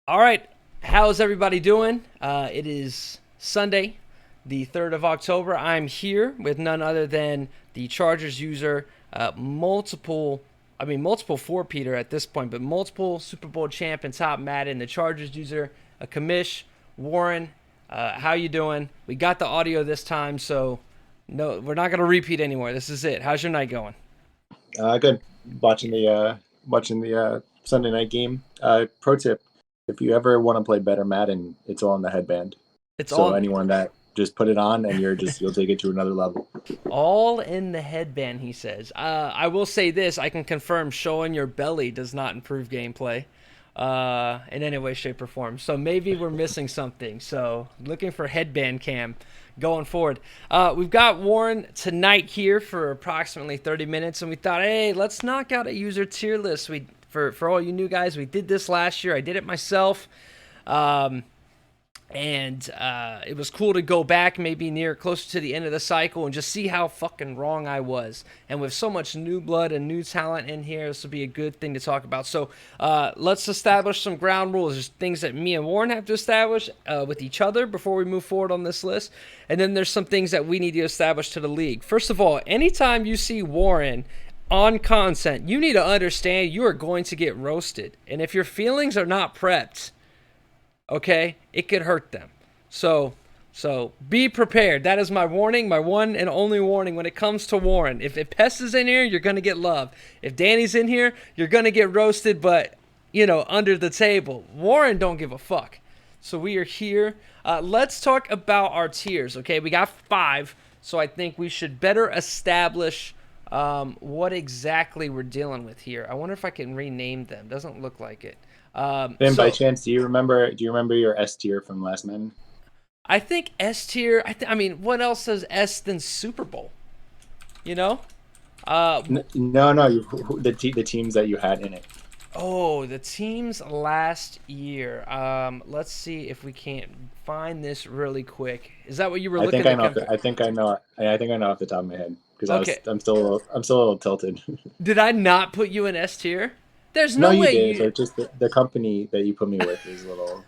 All right, how's everybody doing? It is Sunday, the 3rd of October. I'm here with none other than the Chargers user, multiple four-peater at this point, but multiple Super Bowl champ and top Madden, the Chargers user, a commish, Warren. How you doing? We got the audio this time, so no, we're not going to repeat anymore. This is it. How's your night going? Good. Watching the Sunday night game. Pro tip: if you ever want to play better Madden, it's all in the headband. It's So all anyone that just put it on, and you'll take it to another level. All in the headband, he says. I will say this: I can confirm showing your belly does not improve gameplay in any way, shape, or form. So maybe we're missing something. So looking for headband cam going forward. We've got Warren tonight here for approximately 30 minutes, and we thought, hey, let's knock out a user tier list. For all you new guys, we did this last year. I did it myself. And it was cool to go back maybe near closer to the end of the cycle and just see how fucking wrong I was. And with so much new blood and new talent in here, this will be a good thing to talk about. So let's establish some ground rules. There's things that me and Warren have to establish with each other before we move forward on this list. And then there's some things that we need to establish to the league. First of all, anytime you see Warren on content, you need to understand you are going to get roasted. And if your feelings are not prepped, okay, it could hurt them. So be prepared. That is my warning, my one and only warning when it comes to Warren. If Pest is in here, you're gonna get love. If Danny's in here, you're gonna get roasted, but under the table. Warren don't give a fuck. So we are here. Let's talk about our tiers. Okay, we got 5, so I think we should better establish what exactly we're dealing with here. I wonder if I can rename them. Doesn't look like it. Ben, by So chance, do you remember your S tier from last Madden? I think S tier. I mean, what else says S than Super Bowl? You know. Uh, No, the teams that you had in it. the teams last year. Let's see if we can't find this really quick. Is that what you were I looking think I to know. compare? I think I know. I think I know off the top of my head because Okay. I'm still a little tilted. Did I not put you in S tier? There's No, no you way did, you. but just the company that you put me with is a little.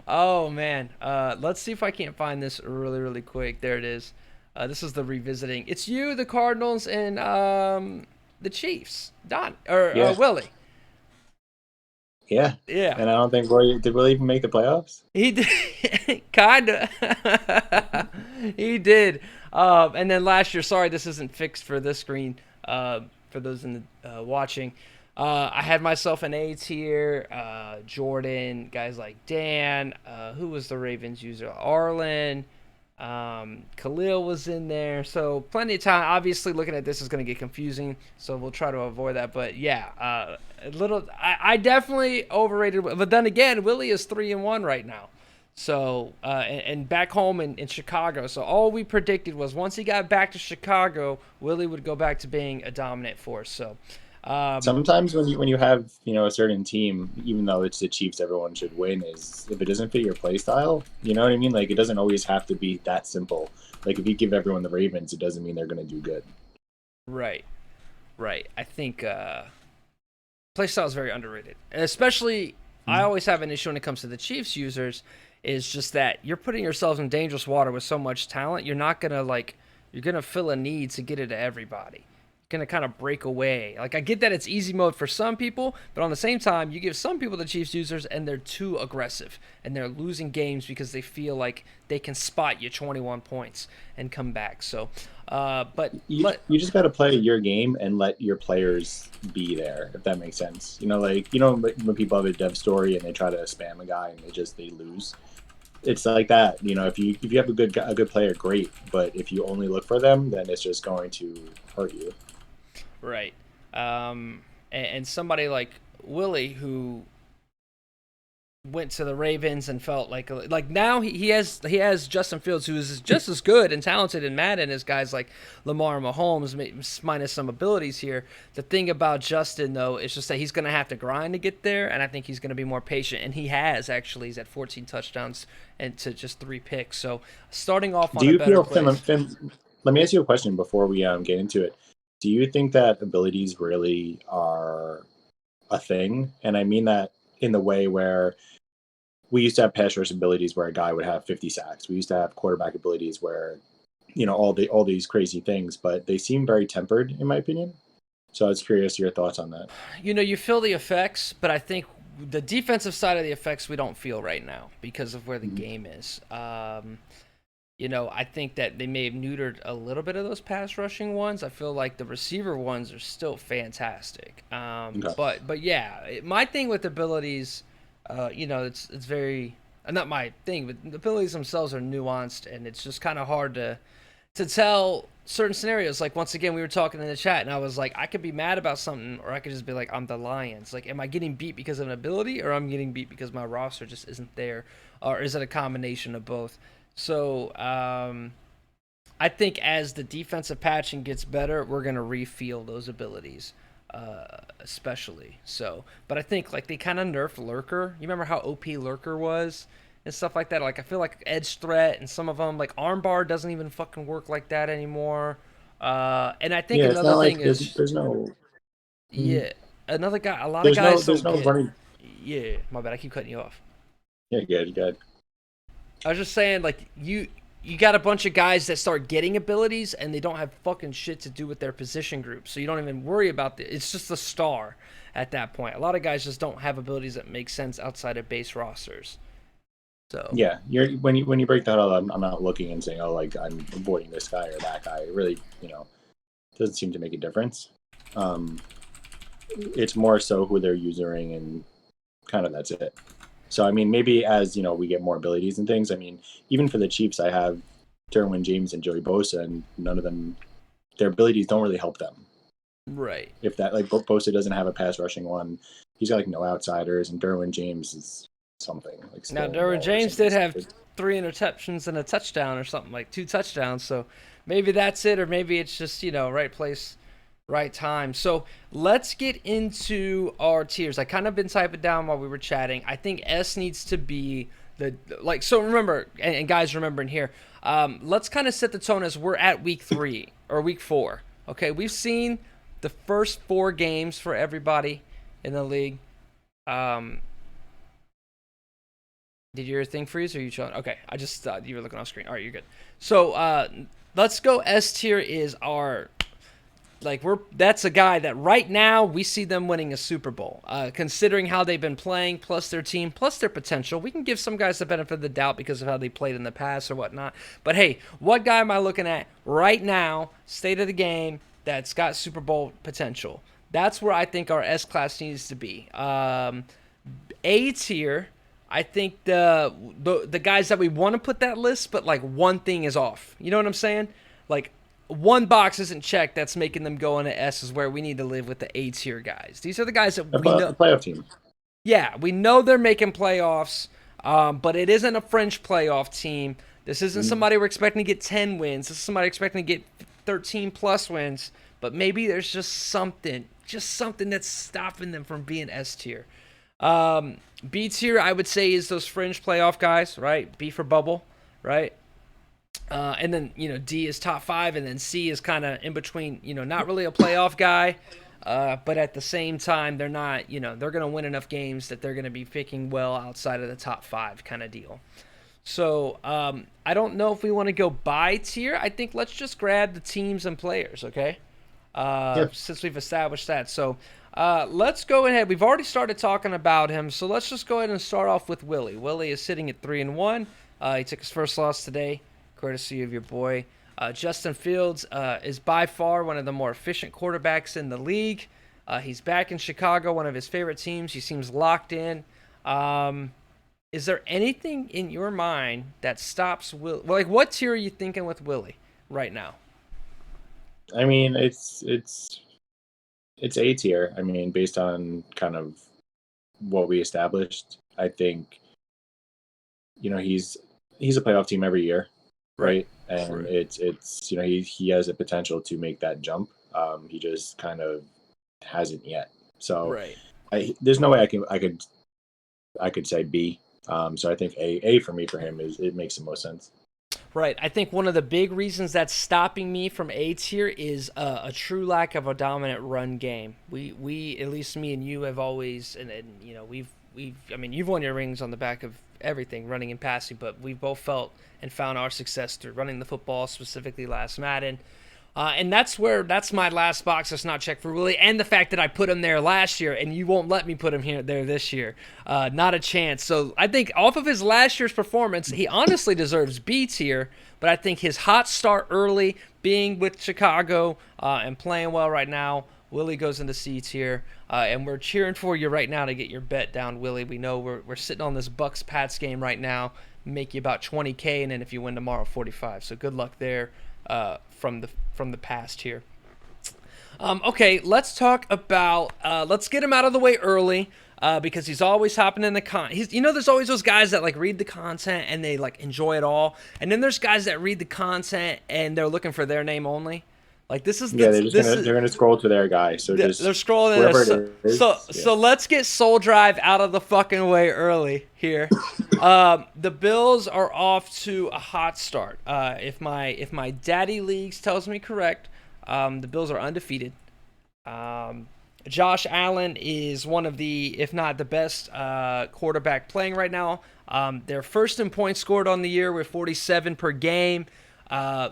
Oh man. Let's see if I can't find this really, really quick. There it is. This is the revisiting. It's you, the Cardinals, and the Chiefs. Don or Yeah, Willie. yeah, Yeah, and I don't think Roy did Willie even make the playoffs. he did. Kinda. He did. And then last year, sorry, this isn't fixed for this screen. For those in the watching, I had myself an A tier. Jordan, guys like Dan. Who was the Ravens user? Arlen. Khalil was in there, so plenty of time. Obviously, looking at this is going to get confusing, so we'll try to avoid that. But yeah, a little. I definitely overrated, but then again, Willie is 3-1 right now. So and back home in Chicago. So all we predicted was once he got back to Chicago, Willie would go back to being a dominant force. So um, Sometimes when you have a certain team, even though it's the Chiefs, everyone should win. Is if it doesn't fit your play style, you know what I mean? Like it doesn't always have to be that simple. Like if you give everyone the Ravens, it doesn't mean they're going to do good. right, right. I think playstyle is very underrated, and especially I Mhm. always have an issue when it comes to the Chiefs users. Is just that you're putting yourselves in dangerous water with so much talent. You're not gonna you're gonna fill a need to get it to everybody. You're gonna kind of break away. Like I get that it's easy mode for some people, but on the same time, you give some people the Chiefs users and they're too aggressive and they're losing games because they feel like they can spot you 21 points and come back. So, but You let you just got to play your game and let your players be there, if that makes sense. Like when people have a dev story and they try to spam a guy and they lose. It's like that. If you have a good player, great. But if you only look for them, then it's just going to hurt you. right. And somebody like Willie who went to the Ravens and felt like now he has Justin Fields who is just as good and talented in Madden as guys like Lamar Mahomes minus some abilities here. The thing about Justin though is just that he's going to have to grind to get there, and I think he's going to be more patient, and he has actually. He's at 14 touchdowns and to just 3 picks. So starting off Do on a you better feel, Finn, place. Finn, let me ask you a question before we get into it. Do you think that abilities really are a thing? And I mean that in the way where we used to have pass rush abilities where a guy would have 50 sacks. We used to have quarterback abilities where, all these crazy things, but they seem very tempered in my opinion. So I was curious your thoughts on that. You feel the effects, but I think the defensive side of the effects we don't feel right now because of where the Mhm. game is. I think that they may have neutered a little bit of those pass rushing ones. I feel like the receiver ones are still fantastic. Okay. But yeah, my thing with abilities, it's very not my thing, but the abilities themselves are nuanced, and it's just kind of hard to tell certain scenarios. Like once again, we were talking in the chat, and I was like, I could be mad about something, or I could just be like, I'm the Lions. Like, am I getting beat because of an ability, or I'm getting beat because my roster just isn't there, or is it a combination of both? So I think as the defensive patching gets better, we're gonna refeel those abilities, especially. So, but I think like they kind of nerfed Lurker. You remember how OP Lurker was and stuff like that. Like I feel like Edge Threat and some of them like Armbar doesn't even fucking work like that anymore. And I think Yeah, it's another not like thing is there's no yeah, another guy. A lot of there's no guys there's don't no get. running. Yeah, my bad. I keep cutting you off. Yeah, good. I was just saying, like you got a bunch of guys that start getting abilities and they don't have fucking shit to do with their position group, so you don't even worry about it. It's just the star at that point. A lot of guys just don't have abilities that make sense outside of base rosters. So Yeah, you're when you break that all, I'm not looking and saying, oh, like I'm avoiding this guy or that guy. It really, doesn't seem to make a difference. Um, it's more so who they're using and kind of that's it. So I mean, maybe as we get more abilities and things. I mean, even for the Chiefs, I have Derwin James and Joey Bosa, and none of them, their abilities don't really help them. right If that like Bosa doesn't have a pass rushing one, he's got like no outsiders, and Derwin James is something like now, stealing the Derwin ball or James something did have stupid. 3 interceptions and a touchdown or something, like 2 touchdowns. So maybe that's it, or maybe it's just right place, right time. So let's get into our tiers. I kind of been typing down while we were chatting. I think S needs to be the like. So remember, and guys, remember in here, let's kind of set the tone as we're at week 3 or week 4. Okay, we've seen the first 4 games for everybody in the league. Did your thing freeze or are you showing? Okay, I just thought you were looking off screen. All right, you're good. So let's go. S tier is our that's a guy that right now we see them winning a Super Bowl. Considering how they've been playing, plus their team, plus their potential, we can give some guys the benefit of the doubt because of how they played in the past or whatnot. But hey, what guy am I looking at right now? State of the game that's got Super Bowl potential. That's where I think our S class needs to be. A tier. I think the guys that we want to put that list, but like one thing is off. You know what I'm saying? Like one box isn't checked. That's making them go into S is where we need to live with the A tier guys. These are the guys that we know. A playoff team. Yeah, we know they're making playoffs, but it isn't a French playoff team. This isn't somebody we're expecting to get 10 wins. This is somebody expecting to get 13 plus wins. But maybe there's just something that's stopping them from being S tier. B tier, I would say, is those fringe playoff guys, right? B for bubble, right? And then, D is top 5, and then C is kind of in between, not really a playoff guy, but at the same time, they're not, they're going to win enough games that they're going to be picking well outside of the top 5 kind of deal. So I don't know if we want to go by tier. I think let's just grab the teams and players, okay? Since we've established that. So let's go ahead. We've already started talking about him, so let's just go ahead and start off with Willie. Willie is sitting at 3-1. He took his first loss today, courtesy of your boy. Justin Fields is by far one of the more efficient quarterbacks in the league. He's back in Chicago, one of his favorite teams. He seems locked in. Is there anything in your mind that stops Will? Well, like, what tier are you thinking with Willie right now? I mean, it's A tier. I mean, based on kind of what we established, I think he's a playoff team every year, right? And Right. it's he has a potential to make that jump. He just kind of hasn't yet. So Right. there's no way I could say B. So I think A for me for him it makes the most sense. Right. I think one of the big reasons that's stopping me from A tier is a true lack of a dominant run game. We at least me and you have always, and you know, I mean, you've won your rings on the back of everything, running and passing, but we've both felt and found our success through running the football, specifically last Madden. And that's my last box that's not checked for Willie, and the fact that I put him there last year, and you won't let me put him there this year. Not a chance. So I think off of his last year's performance, he honestly deserves B tier, but I think his hot start early, being with Chicago and playing well right now, Willie goes into C tier. And we're cheering for you right now to get your bet down, Willie. We know we're sitting on this Bucks-Pats game right now, make you about 20K, and then if you win tomorrow, 45. So good luck there from the past here. Okay, let's talk about let's get him out of the way early because he's always hopping in the there's always those guys that like read the content and they like enjoy it all, and then there's guys that read the content and they're looking for their name only. Like this is they're gonna scroll to their guy. So they're scrolling there. So let's get Soul Drive out of the fucking way early here. The Bills are off to a hot start. If my daddy leagues tells me correct, the Bills are undefeated. Josh Allen is one of the, if not the best quarterback playing right now. They're first in points scored on the year with 47 per game.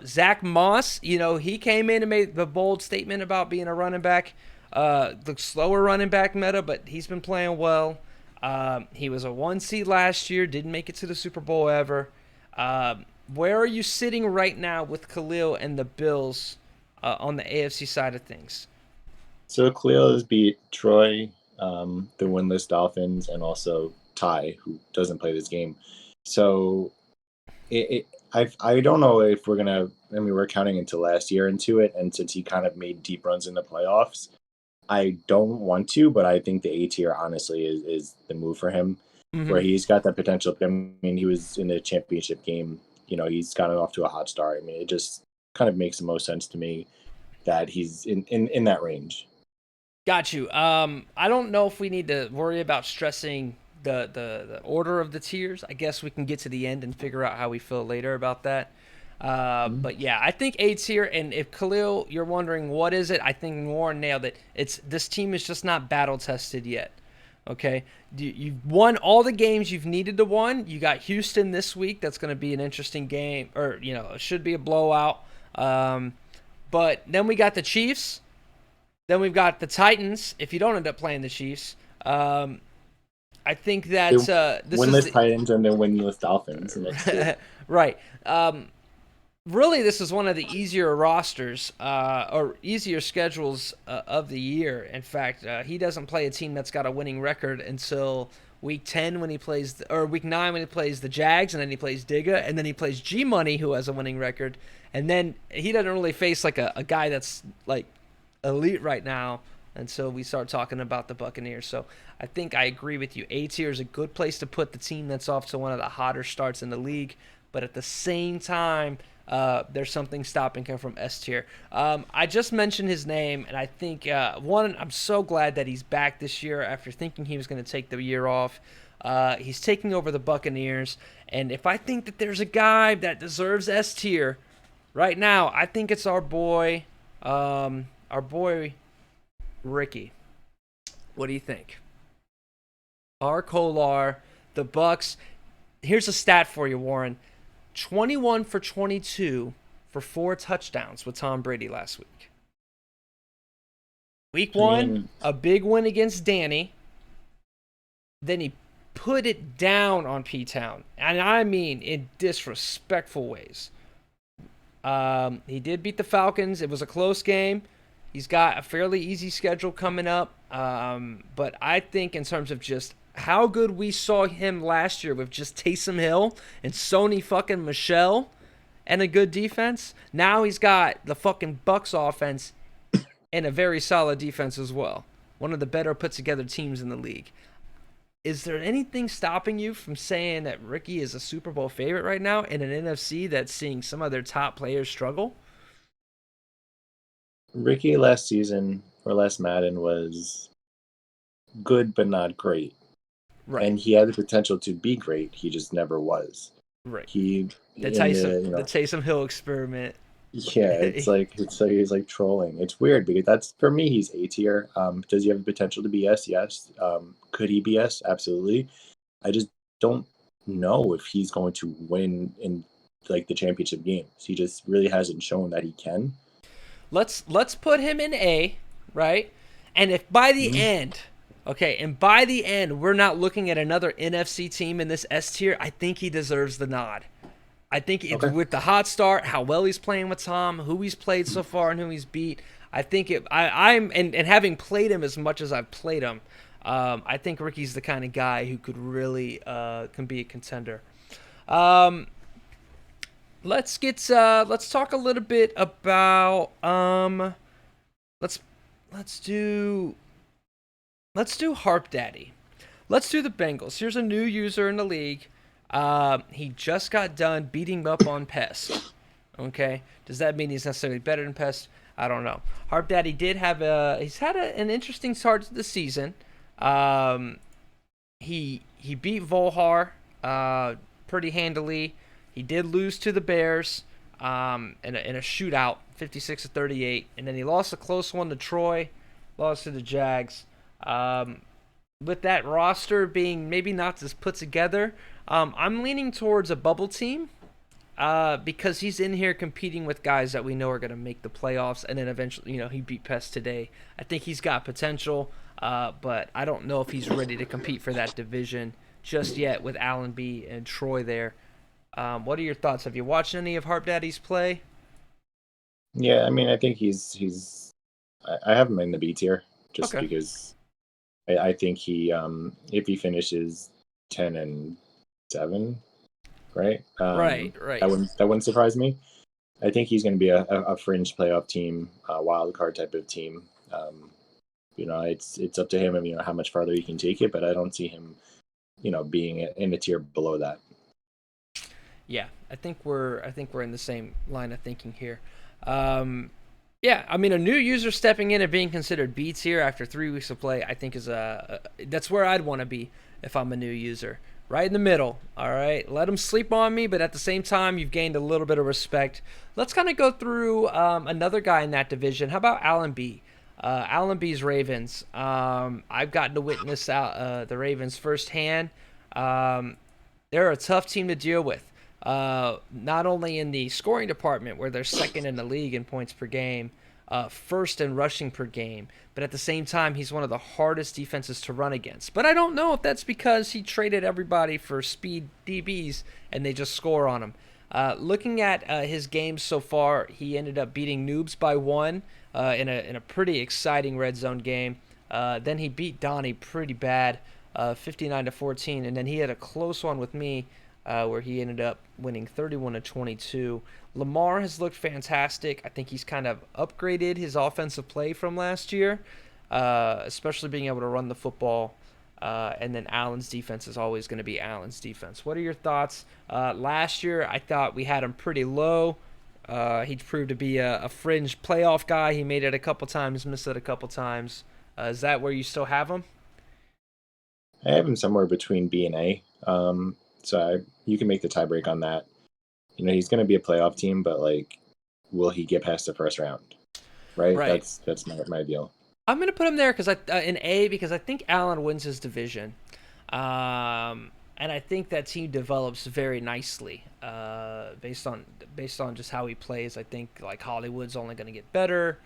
Zach Moss, he came in and made the bold statement about being a running back, the slower running back meta, but he's been playing well. He was a 1 seed last year, didn't make it to the Super Bowl ever. Where are you sitting right now with Khalil and the Bills on the AFC side of things? So Khalil has beat Troy, the winless Dolphins, and also Ty, who doesn't play this game. So I don't know if we're gonna. I mean, we're counting into last year into it, and since he kind of made deep runs in the playoffs, I don't want to, but I think the A tier honestly is the move for him, where he's got that potential. I mean, he was in the championship game. He's gotten off to a hot start. I mean, it just kind of makes the most sense to me that he's in that range. Got you. I don't know if we need to worry about stressing the order of the tiers. I guess we can get to the end and figure out how we feel later about that. But yeah, I think A tier, and if Khalil, you're wondering what is it, I think Warren nailed it. This team is just not battle tested yet. Okay, you've won all the games you've needed to win. You got Houston this week. That's going to be an interesting game, or it should be a blowout. But then we got the Chiefs. Then we've got the Titans. If you don't end up playing the Chiefs, I think that this winless Titans and then winless Dolphins. Right. Really, this is one of the easier rosters or easier schedules of the year. In fact, he doesn't play a team that's got a winning record until week 10 when he plays, or week 9 when he plays the Jags, and then he plays Digga, and then he plays G Money, who has a winning record, and then he doesn't really face like a guy that's like elite right now until we start talking about the Buccaneers. So I think I agree with you. A tier is a good place to put the team that's off to one of the hotter starts in the league, but at the same time, there's something stopping him from S tier. I just mentioned his name, and I think I'm so glad that he's back this year after thinking he was going to take the year off. He's taking over the Buccaneers, and if I think that there's a guy that deserves S tier right now, I think it's our boy Ricky. What do you think? R. Kolar, the Bucks. Here's a stat for you, Warren. 21 for 22 for 4 touchdowns with Tom Brady last week. Week 1, a big win against Danny. Then he put it down on P-Town. And I mean in disrespectful ways. He did beat the Falcons. It was a close game. He's got a fairly easy schedule coming up. But I think in terms of just how good we saw him last year with just Taysom Hill and Sony fucking Michel and a good defense, now he's got the fucking Bucks offense and a very solid defense as well. One of the better put together teams in the league. Is there anything stopping you from saying that Ricky is a Super Bowl favorite right now in an NFC that's seeing some of their top players struggle? Ricky last season, or last Madden, was good but not great. Right. And he had the potential to be great. He just never was. Right. He The in Taysom the the Taysom Hill experiment. yeah, it's like he's like trolling. It's weird because that's for me he's A tier. Does he have the potential to be S? Yes. Could he be S? Absolutely. I just don't know if he's going to win in like the championship games. He just really hasn't shown that he can. Let's put him in A, right? And if by the Mhm. end, okay, and by the end we're not looking at another NFC team in this S tier, I think he deserves the nod. I think it's Okay. with the hot start, how well he's playing with Tom, who he's played so far, and who he's beat. I think I'm and having played him as much as I've played him, I think Ricky's the kind of guy who could really can be a contender. Um, let's talk a little bit about let's let's do let's do Harp Daddy. Let's do the Bengals. Here's a new user in the league. He just got done beating up on Pest. Okay, does that mean he's necessarily better than Pest? I don't know. Harp Daddy did have he's had an interesting start to the season. Um, he beat Volhar pretty handily. He did lose to the Bears in a shootout, 56-38, and then he lost a close one to Troy, lost to the Jags. With that roster being maybe not as put together, I'm leaning towards a bubble team because he's in here competing with guys that we know are going to make the playoffs, and then eventually, he beat Pest today. I think he's got potential, but I don't know if he's ready to compete for that division just yet with Allen B and Troy there. What are your thoughts? Have you watched any of Harp Daddy's play? Yeah, I mean, I think I have him in the B tier just Okay. because I think he if he finishes 10-7, right? Right, right. That wouldn't surprise me. I think he's going to be a fringe playoff team, wild card type of team. It's up to him and how much farther he can take it, but I don't see him being in a tier below that. Yeah, I think we're in the same line of thinking here. Yeah, I mean, a new user stepping in and being considered B tier after 3 weeks of play, I think that's where I'd want to be if I'm a new user, right in the middle. All right, let them sleep on me, but at the same time, you've gained a little bit of respect. Let's kind of go through another guy in that division. How about Allen B? Allen B's Ravens. I've gotten to witness the Ravens firsthand. They're a tough team to deal with. Not only in the scoring department, where they're second in the league in points per game, first in rushing per game, but at the same time, he's one of the hardest defenses to run against. But I don't know if that's because he traded everybody for speed DBs and they just score on him. Looking at his games so far, he ended up beating Noobs by 1 in a pretty exciting red zone game. Then he beat Donnie pretty bad, 59-14, and then he had a close one with me where he ended up winning 31-22. Lamar has looked fantastic. I think he's kind of upgraded his offensive play from last year, especially being able to run the football. And then Allen's defense is always going to be Allen's defense. What are your thoughts? Last year, I thought we had him pretty low. He proved to be a fringe playoff guy. He made it a couple times, missed it a couple times. Is that where you still have him? I have him somewhere between B and A. You can make the tiebreak on that. He's going to be a playoff team, but like, will he get past the first round? Right. Right. That's my deal. I'm gonna put him there because in A because I think Allen wins his division, and I think that team develops very nicely based on just how he plays. I think like Hollywood's only gonna get better.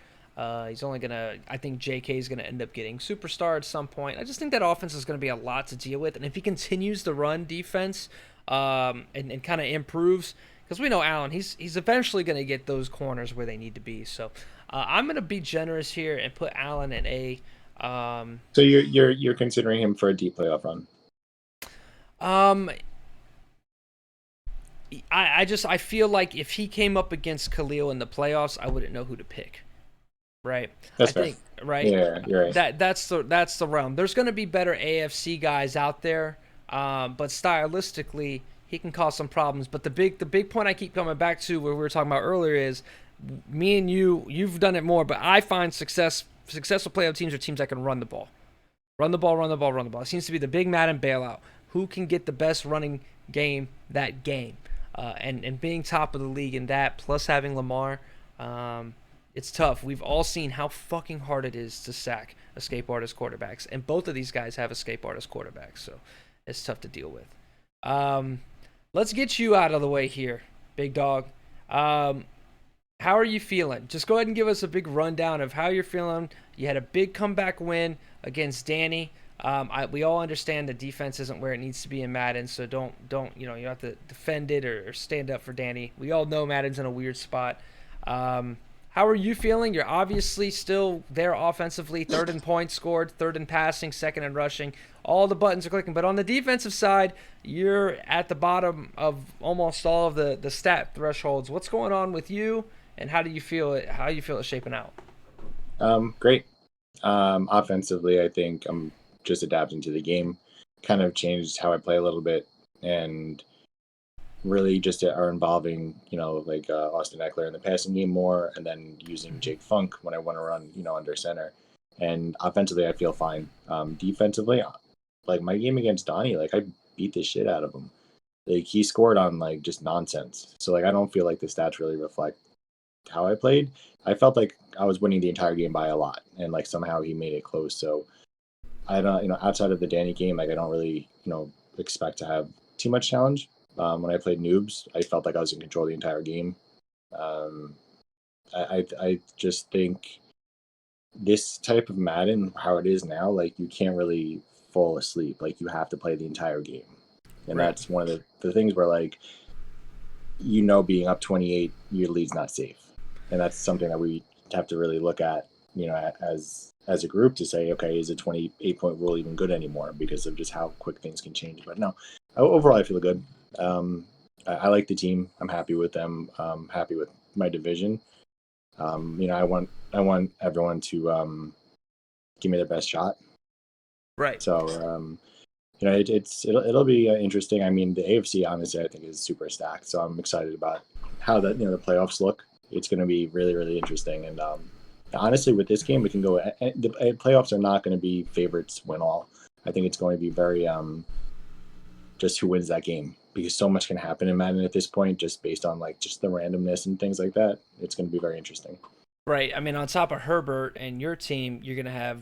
He's only gonna. I think J.K. is gonna end up getting superstar at some point. I just think that offense is gonna be a lot to deal with, and if he continues to run defense and kind of improves, because we know Allen, he's eventually gonna get those corners where they need to be. So I'm gonna be generous here and put Allen in A. So you're considering him for a deep playoff run. Um, I feel like if he came up against Khalil in the playoffs, I wouldn't know who to pick. Right. That's I fair. think right. Yeah, you're right. That's the realm. There's going to be better AFC guys out there, but stylistically, he can cause some problems. But the big point I keep coming back to, where we were talking about earlier, is me and you've done it more, but I find successful playoff teams are teams that can run the ball, run the ball, run the ball, run the ball. It seems to be the big Madden bailout. Who can get the best running game that game? and being top of the league in that, plus having Lamar, it's tough. We've all seen how fucking hard it is to sack escape artist quarterbacks, and both of these guys have escape artist quarterbacks, so it's tough to deal with. Um, let's get you out of the way here, big dog. Um, how are you feeling? Just go ahead and give us a big rundown of how you're feeling. You had a big comeback win against Danny. We all understand the defense isn't where it needs to be in Madden, so don't you have to defend it or stand up for Danny. We all know Madden's in a weird spot. How are you feeling? You're obviously still there offensively, third in points scored, third in passing, second in rushing. All the buttons are clicking, but on the defensive side, you're at the bottom of almost all of the stat thresholds. What's going on with you, and how do you feel it? How you feel it shaping out? Great. Offensively, I think I'm just adapting to the game. Kind of changed how I play a little bit, and really just are involving, like Austin Eckler in the passing game more, and then using Jake Funk when I want to run, under center. And offensively, I feel fine. Defensively, like my game against Donnie, like I beat the shit out of him. Like he scored on like just nonsense. So like I don't feel like the stats really reflect how I played. I felt like I was winning the entire game by a lot, and like somehow he made it close. So I don't, outside of the Danny game, like I don't really, expect to have too much challenge. When I played noobs, I felt like I was in control the entire game. Um, I just think this type of Madden, how it is now, like you can't really fall asleep. Like you have to play the entire game, and Right. that's one of the things where like being up 28, your lead's not safe, and that's something that we have to really look at, as a group to say, okay, is a 28-point rule even good anymore because of just how quick things can change? But no, overall, I feel good. I like the team. I'm happy with them. Happy with my division. I want everyone to give me their best shot. Right. So it'll be interesting. I mean, the AFC honestly I think is super stacked. So I'm excited about how the playoffs look. It's going to be really really interesting. And honestly, with this game, we can go. The playoffs are not going to be favorites win all. I think it's going to be very just who wins that game, because so much can happen in Madden at this point, just based on like just the randomness and things like that. It's going to be very interesting. Right. I mean, on top of Herbert and your team, you're gonna have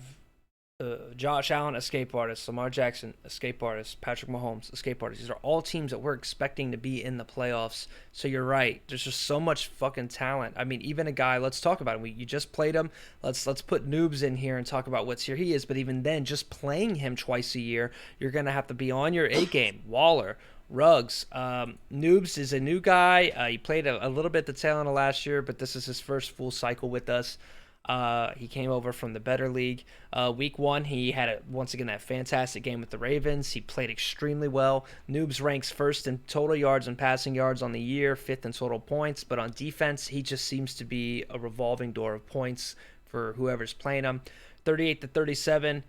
Josh Allen, escape artist; Lamar Jackson, escape artist; Patrick Mahomes, escape artist. These are all teams that we're expecting to be in the playoffs. So you're right. There's just so much fucking talent. I mean, even a guy. Let's talk about him. You just played him. Let's put noobs in here and talk about what's here he is. But even then, just playing him twice a year, you're gonna have to be on your A game. Waller. Ruggs. Noobs is a new guy. He played a little bit the tail end of last year, but this is his first full cycle with us. He came over from the better league. Week 1, he had once again that fantastic game with the Ravens. He played extremely well. Noobs ranks first in total yards and passing yards on the year, fifth in total points. But on defense, he just seems to be a revolving door of points for whoever's playing him. 38-37.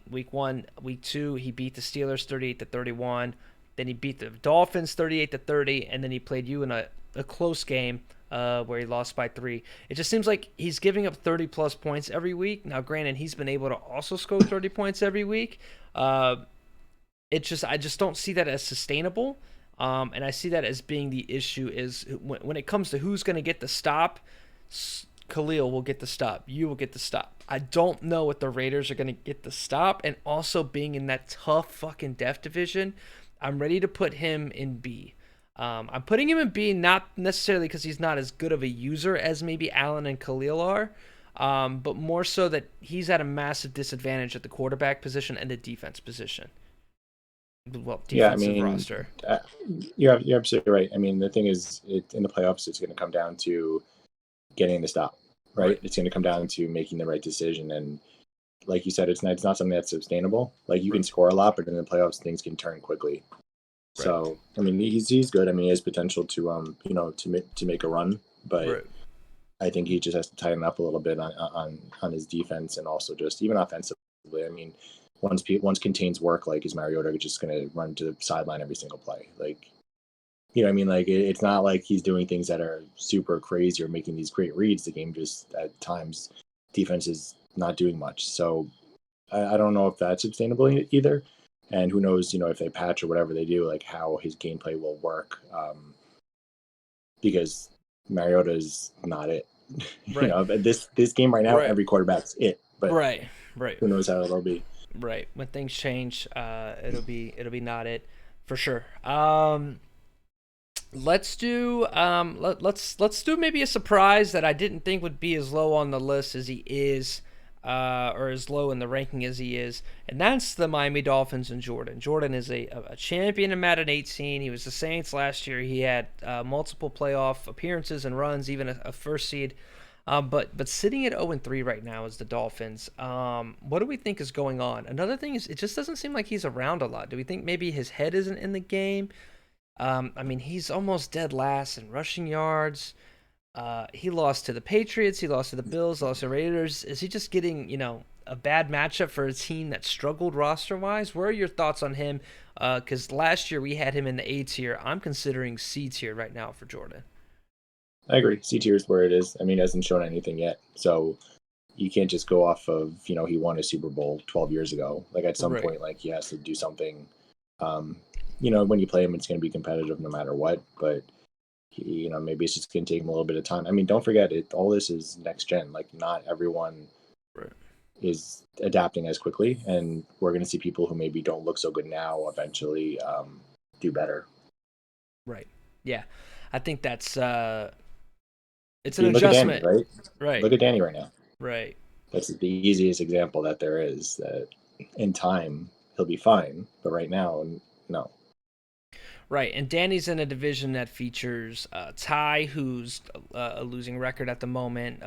Week 1, week 2, he beat the Steelers 38-31. Then he beat the Dolphins 38-30, and then he played you in a close game where he lost by 3. It just seems like he's giving up 30-plus points every week. Now, granted, he's been able to also score 30 points every week. I just don't see that as sustainable, and I see that as being the issue is when it comes to who's going to get the stop. Khalil will get the stop. You will get the stop. I don't know if the Raiders are going to get the stop, and also being in that tough fucking depth division, I'm ready to put him in B. I'm putting him in B not necessarily because he's not as good of a user as maybe Allen and Khalil are, but more so that he's at a massive disadvantage at the quarterback position and the defense position. Well, Yeah, I defensive mean, roster. you're absolutely right. I mean, the thing is, in the playoffs, it's going to come down to getting the stop, right? Right. It's going to come down to making the right decision. And like you said, it's not something that's sustainable. Like you can score a lot, but in the playoffs, things can turn quickly. Right. So I mean, he's good. I mean, he has potential to to make a run, but Right. I think he just has to tighten up a little bit on his defense, and also just even offensively. I mean, once contains work, like is Mariota just going to run to the sideline every single play? Like, what I mean? Like it's not like he's doing things that are super crazy or making these great reads. The game just at times defense is not doing much. So I don't know if that's sustainable either. And who knows, if they patch or whatever they do, like how his gameplay will work. because Mariota's not it. Right. But this game right now, Right. every quarterback's it, but Right. Right. who knows how it'll be. Right. When things change, it'll be not it for sure. Let's do let's do maybe a surprise that I didn't think would be as low on the list as he is, or as low in the ranking as he is, and that's the Miami Dolphins and Jordan. Jordan is a champion in Madden 18. He was the Saints last year. He had multiple playoff appearances and runs, even a first seed. But sitting at 0-3 right now is the Dolphins. What do we think is going on? Another thing is it just doesn't seem like he's around a lot. Do we think maybe his head isn't in the game? I mean, he's almost dead last in rushing yards. He lost to the Patriots. He lost to the Bills. Lost to the Raiders. Is he just getting, a bad matchup for a team that struggled roster-wise? Where are your thoughts on him? Because last year we had him in the A tier. I'm considering C tier right now for Jordan. I agree. C tier is where it is. I mean, it hasn't shown anything yet, so you can't just go off of he won a Super Bowl 12 years ago. Like at some Right. point, like he has to do something. Um, when you play him, it's going to be competitive no matter what. But maybe it's just going to take him a little bit of time. I mean, don't forget it. All this is next gen. Like not everyone Right. is adapting as quickly, and we're going to see people who maybe don't look so good now eventually do better. Right. Yeah. I think it's I an mean, look at Danny, adjustment. right? Right. Look at Danny right now. Right. That's the easiest example that there is. That in time he'll be fine, but right now, no. Right, and Danny's in a division that features Ty, who's a losing record at the moment,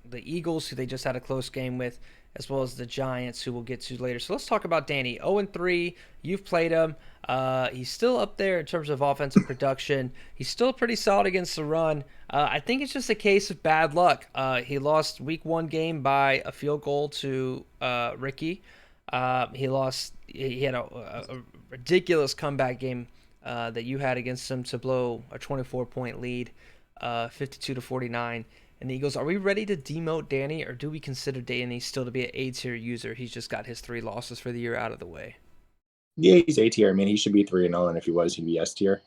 the Eagles, who they just had a close game with, as well as the Giants, who we'll get to later. So let's talk about Danny. 0-3, you've played him. He's still up there in terms of offensive production. He's still pretty solid against the run. I think it's just a case of bad luck. He lost Week 1 game by a field goal to Ricky. He had a ridiculous comeback game that you had against them to blow a 24-point lead, 52-49. And the Eagles, are we ready to demote Danny, or do we consider Danny still to be an A-tier user? He's just got his 3 losses for the year out of the way. Yeah, he's A tier. I mean, he should be 3-0, and if he was, he'd be S tier.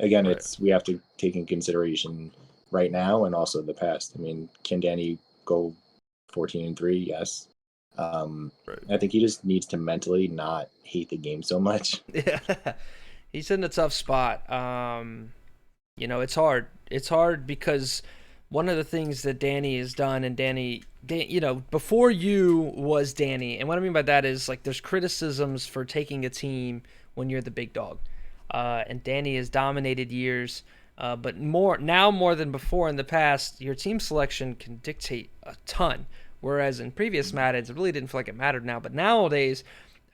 Again, Right. we have to take in consideration right now and also the past. I mean, can Danny go 14-3? Yes. Right. I think he just needs to mentally not hate the game so much. Yeah. He's in a tough spot. It's hard. It's hard because one of the things that Danny has done, and before you was Danny, and what I mean by that is like there's criticisms for taking a team when you're the big dog, and Danny has dominated years, but more than before in the past, your team selection can dictate a ton. Whereas in previous Maddens, it really didn't feel like it mattered now. But nowadays,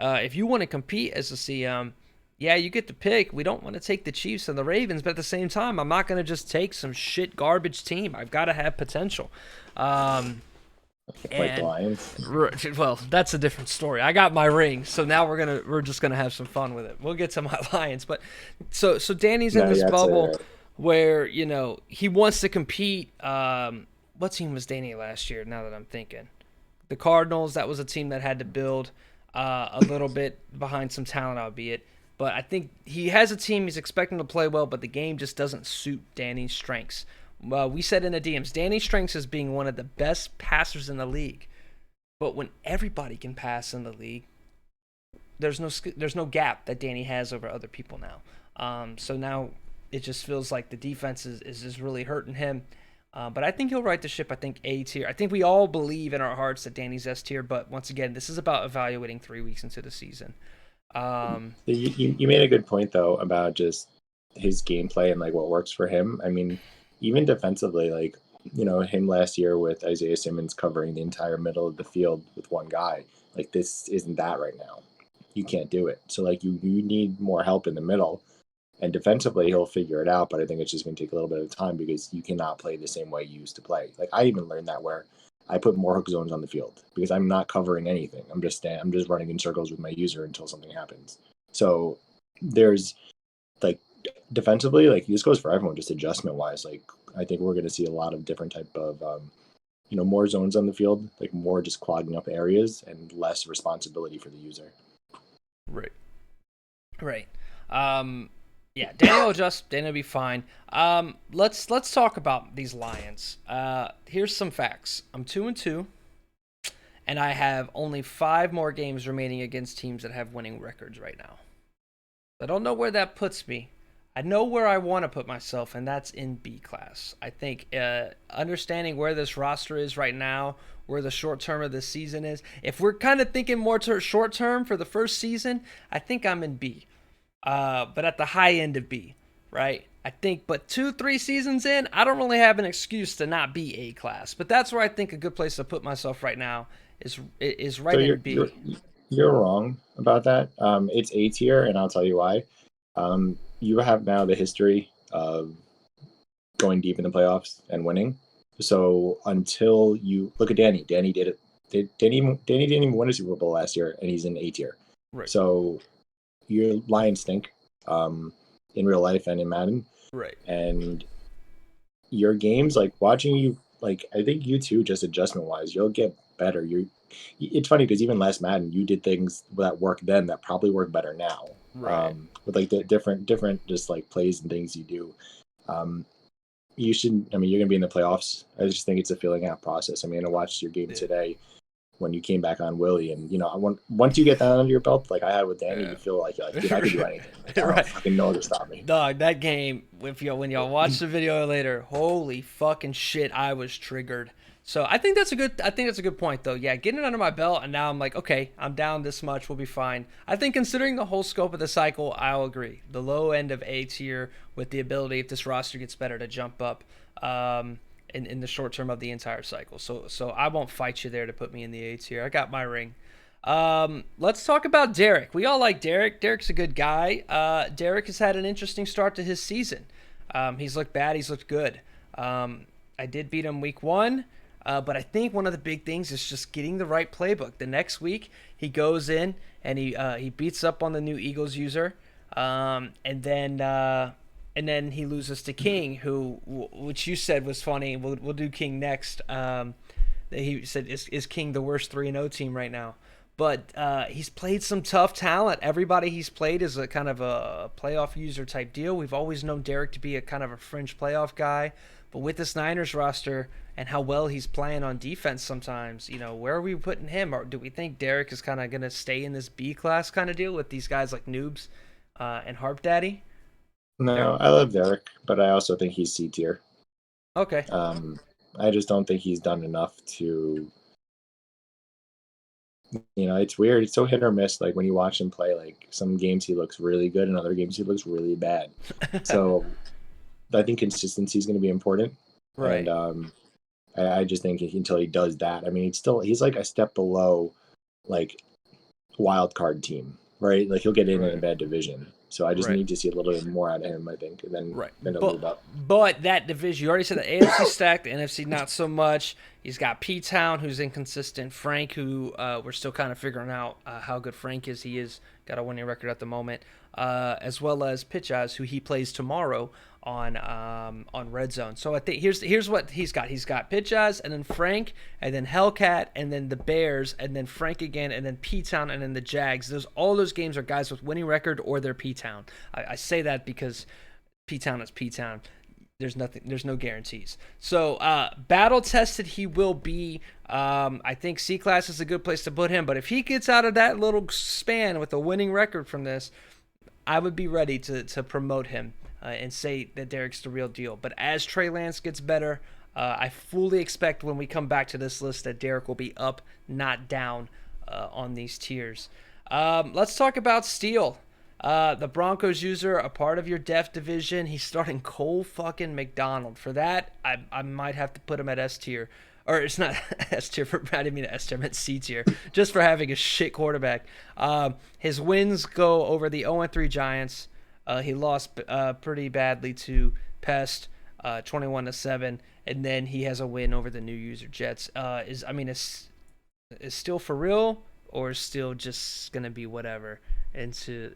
if you want to compete as a CM, yeah, you get to pick. We don't want to take the Chiefs and the Ravens, but at the same time, I'm not going to just take some shit garbage team. I've got to have potential. Like the And Lions. well, that's a different story. I got my ring, so now we're just gonna have some fun with it. We'll get to my Lions, but so Danny's in No, this yeah, bubble where he wants to compete. What team was Danny last year? Now that I'm thinking, the Cardinals. That was a team that had to build a little bit behind some talent, albeit. But I think he has a team he's expecting to play well, but the game just doesn't suit Danny's strengths. We said in the DMs, Danny's strengths is being one of the best passers in the league. But when everybody can pass in the league, there's no gap that Danny has over other people now. So now it just feels like the defense is just really hurting him. But I think he'll right the ship. I think A tier. I think we all believe in our hearts that Danny's S tier. But once again, this is about evaluating 3 weeks into the season. You made a good point though about just his gameplay and like what works for him. I mean, even defensively, like him last year with Isaiah Simmons covering the entire middle of the field with one guy. Like this isn't that right now. You can't do it. So like you need more help in the middle. And defensively, he'll figure it out. But I think it's just going to take a little bit of time because you cannot play the same way you used to play. Like I even learned that where I put more hook zones on the field because I'm not covering anything. I'm just running in circles with my user until something happens. So there's like defensively, like this goes for everyone, just adjustment wise. Like I think we're going to see a lot of different type of more zones on the field, like more just clogging up areas and less responsibility for the user. Right. Right. Um, Yeah, Danny will adjust. Danny will be fine. Let's talk about these Lions. Here's some facts. I'm 2-2, and I have only 5 more games remaining against teams that have winning records right now. I don't know where that puts me. I know where I want to put myself, and that's in B class. I think understanding where this roster is right now, where the short term of the season is. If we're kind of thinking more short term for the first season, I think I'm in B. But at the high end of B, right? I think, but 2-3 seasons in, I don't really have an excuse to not be A class. But that's where I think a good place to put myself right now is So right in B. you're wrong about that. It's A tier, and I'll tell you why. You have now the history of going deep in the playoffs and winning. So until you look at Danny did it. Danny didn't even win a Super Bowl last year, and he's in A tier. Right. So your Lions stink in real life and in Madden, Right. and your games like watching you like I think you too just adjustment wise you'll get better. It's funny because even last Madden you did things that worked then that probably work better now Right. with like the different just like plays and things you do. Um, you should. I mean, you're gonna be in the playoffs. I just think it's a filling out process. I mean, I watched your game today when you came back on Willie, and once you get that under your belt, like I had with Danny, you feel like you're like, dude, I can do anything. Like, I don't Right. fucking know to stop me. Dog, that game, if you when y'all watch the video later, holy fucking shit, I was triggered. So I think that's a good point though. Yeah, getting it under my belt, and now I'm like, okay, I'm down this much, we'll be fine. I think considering the whole scope of the cycle, I'll agree. The low end of A tier with the ability, if this roster gets better, to jump up in the short term of the entire cycle. So I won't fight you there to put me in the A tier. I got my ring. Let's talk about Derek. We all like Derek. Derek's a good guy. Derek has had an interesting start to his season. He's looked bad. He's looked good. I did beat him week 1. But I think one of the big things is just getting the right playbook. The next week, he goes in and he beats up on the new Eagles user, and then he loses to King, which you said was funny. We'll do King next. He said is King the worst 3-0 team right now? But he's played some tough talent. Everybody he's played is a kind of a playoff user type deal. We've always known Derek to be a kind of a fringe playoff guy. But with this Niners roster and how well he's playing on defense sometimes, where are we putting him? Or do we think Derek is kind of going to stay in this B class kind of deal with these guys like Noobs and Harp Daddy? No, I love Derek, but I also think he's C tier. Okay. I just don't think he's done enough to. It's weird. It's so hit or miss. Like when you watch him play, like some games he looks really good, and other games he looks really bad. So I think consistency is going to be important. Right. And I just think until he does that, I mean, he's like a step below, like wild card team, right? Like he'll get in a bad division. So I just Right. need to see a little bit more out of him, I think, and then he'll move up. But that division, you already said the AFC stacked, the NFC not so much. He's got P-Town, who's inconsistent. Frank, who we're still kind of figuring out how good Frank is. He is got a winning record at the moment, as well as Pitchaz, who he plays tomorrow on Red Zone. So I think here's what he's got. He's got Pitchaz, and then Frank, and then Hellcat, and then the Bears, and then Frank again, and then P-Town, and then the Jags. All those games are guys with winning record or they're P-Town. I say that because P-Town is P-Town. There's no guarantees. So battle tested he will be. I think C class is a good place to put him. But if he gets out of that little span with a winning record from this, I would be ready to promote him and say that Derek's the real deal. But as Trey Lance gets better, I fully expect when we come back to this list that Derek will be up, not down on these tiers. Let's talk about Steele. The Broncos user, a part of your def division. He's starting Cole fucking McDonald. For that, I might have to put him at S tier. Or it's not S tier. I didn't mean S tier. I meant C tier. Just for having a shit quarterback. His wins go over the 0-3 Giants. He lost pretty badly to Pest, 21-7. And then he has a win over the new user Jets. Is still for real? Or is still just going to be whatever? Into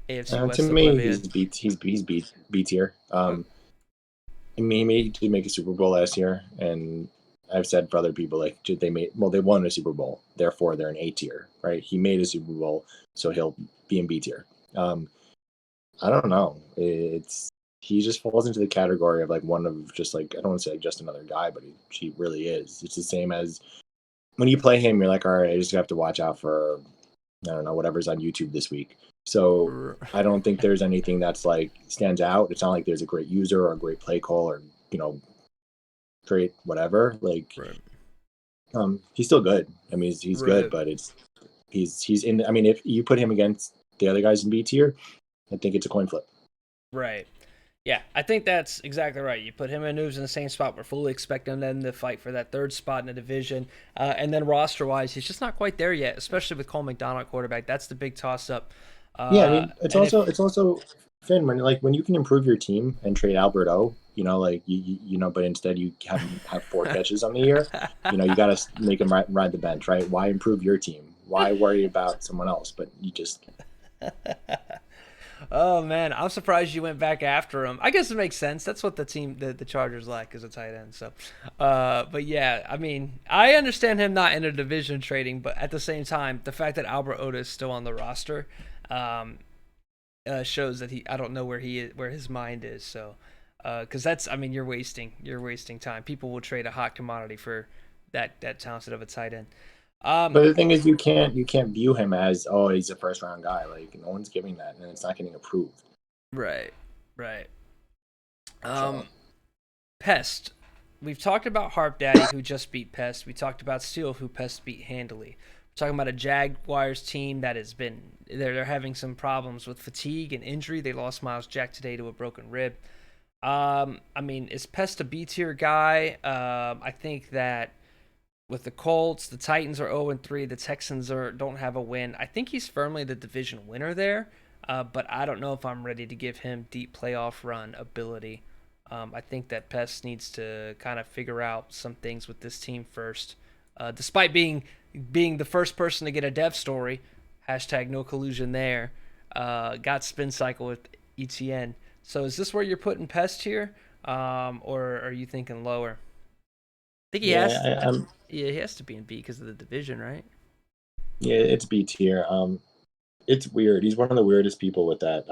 AFC West. To me, he's B tier. I mean, he did make a Super Bowl last year, and I've said for other people like they won a Super Bowl, therefore they're an A tier, right? He made a Super Bowl, so he'll be in B tier. I don't know. It's he just falls into the category of like one of just like I don't want to say like just another guy, but he really is. It's the same as when you play him, you're like, all right, I just have to watch out for I don't know whatever's on YouTube this week. So I don't think there's anything that's like stands out. It's not like there's a great user or a great play call or you know great whatever. Like Right. he's still good. I mean he's good, Right. but he's in. I mean if you put him against the other guys in B tier, I think it's a coin flip. Right. Yeah, I think that's exactly right. You put him and Noobs in the same spot. We're fully expecting them to fight for that third spot in the division. And then roster-wise, he's just not quite there yet, especially with Cole McDonald quarterback. That's the big toss-up. Yeah, I mean, And if it's also Finn when you can improve your team and trade Albert O, like but instead you have 4 catches on the year, you got to make him ride the bench, right? Why improve your team? Why worry about someone else? But you just Oh man, I'm surprised you went back after him. I guess it makes sense. That's what the Chargers lack is a tight end. So, but yeah, I mean, I understand him not in a division trading, but at the same time, the fact that Albert Oda is still on the roster, shows that I don't know where where his mind is. So, because that's, I mean, you're wasting time. People will trade a hot commodity for that talented of a tight end. but the thing is you can't view him as oh he's a first round guy. Like no one's giving that, and it's not getting approved. Right, right. So Um, Pest. We've talked about Harp Daddy, who just beat Pest. We talked about Steel, who Pest beat handily. We're talking about a Jaguars team that has been they're having some problems with fatigue and injury. They lost Miles Jack today to a broken rib. I mean, is Pest a B tier guy? I think that with the Colts, the Titans are 0-3. The Texans don't have a win. I think he's firmly the division winner there, but I don't know if I'm ready to give him deep playoff run ability. I think that Pest needs to kind of figure out some things with this team first. Despite being the first person to get a dev story, hashtag no collusion there, got spin cycle with ETN. So is this where you're putting Pest here, or are you thinking lower? I think he yeah, has. I'm Yeah, he has to be in B because of the division, right? yeah, it's B tier. It's weird. He's one of the weirdest people with that.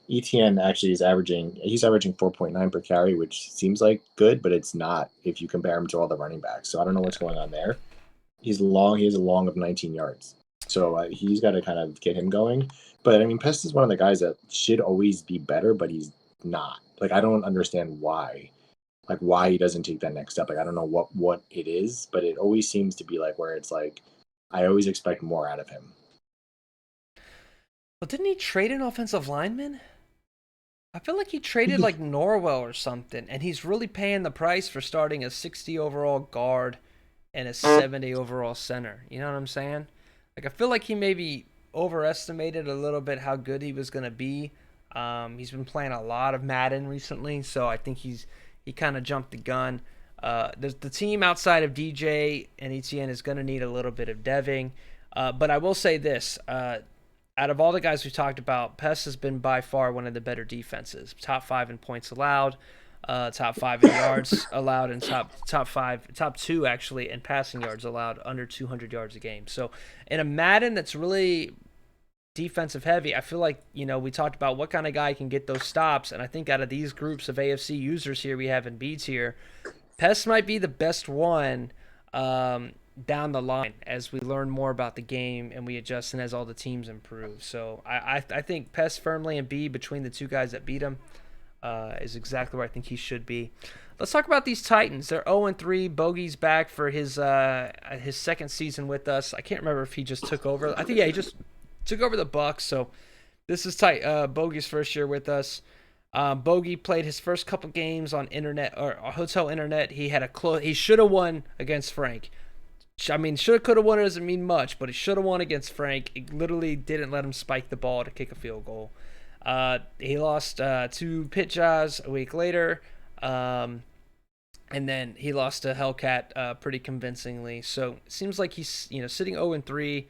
ETN actually he's averaging 4.9 per carry, which seems like good, but it's not if you compare him to all the running backs. So I don't know what's going on there. He's long. He has a long of 19 yards. So he's got to kind of get him going. But I mean, Pest is one of the guys that should always be better, but he's not. Like I don't understand why. Like why he doesn't take that next step. Like I don't know what it is, but it always seems to be like where it's like I always expect more out of him. But didn't he trade an offensive lineman? I feel like he traded like Norwell or something, and he's really paying the price for starting a 60 overall guard and a 70 overall center. You know what I'm saying? Like I feel like he maybe overestimated a little bit how good he was gonna be. He's been playing a lot of Madden recently, so I think he kind of jumped the gun. The team outside of DJ and ETN is going to need a little bit of deving. But I will say this. Out of all the guys we talked about, Pest has been by far one of the better defenses. Top 5 in points allowed, top 5 in yards allowed, and top 2 actually in passing yards allowed, under 200 yards a game. So in a Madden that's really defensive heavy, I feel like, we talked about what kind of guy can get those stops, and I think out of these groups of AFC users here we have in B tier, Pest might be the best one down the line as we learn more about the game and we adjust and as all the teams improve. So I think Pest firmly in B between the two guys that beat him is exactly where I think he should be. Let's talk about these Titans. They're 0-3. Bogey's back for his second season with us. I can't remember if he just took over. I think, yeah, he just took over the Bucs. So this is Bogey's first year with us. Bogey played his first couple games on internet or hotel internet. He had he should have won against Frank. I mean, shoulda, coulda, woulda doesn't mean much, but he should have won against Frank. He literally didn't let him spike the ball to kick a field goal. He lost to Pitjaz a week later, and then he lost to Hellcat pretty convincingly. So it seems like he's sitting 0-3.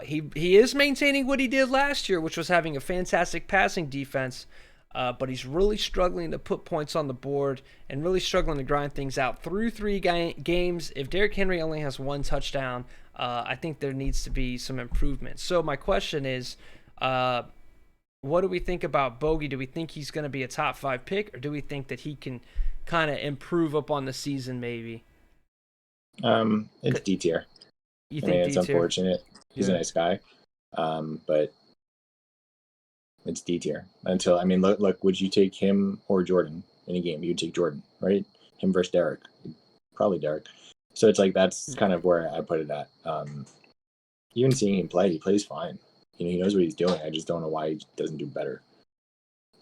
He is maintaining what he did last year, which was having a fantastic passing defense. But he's really struggling to put points on the board and really struggling to grind things out through 3 games. If Derrick Henry only has 1 touchdown, I think there needs to be some improvement. So my question is, what do we think about Bogey? Do we think he's going to be a top 5 pick, or do we think that he can kind of improve up on the season maybe? It's D tier. You I mean, think it's D tier? unfortunate. He's a Yeah. nice guy, but it's D tier. Until I mean, look, would you take him or Jordan in a game? You'd take Jordan, right? Him versus Derek, probably Derek. So it's like that's kind of where I put it at. Even seeing him play, he plays fine. He knows what he's doing. I just don't know why he doesn't do better.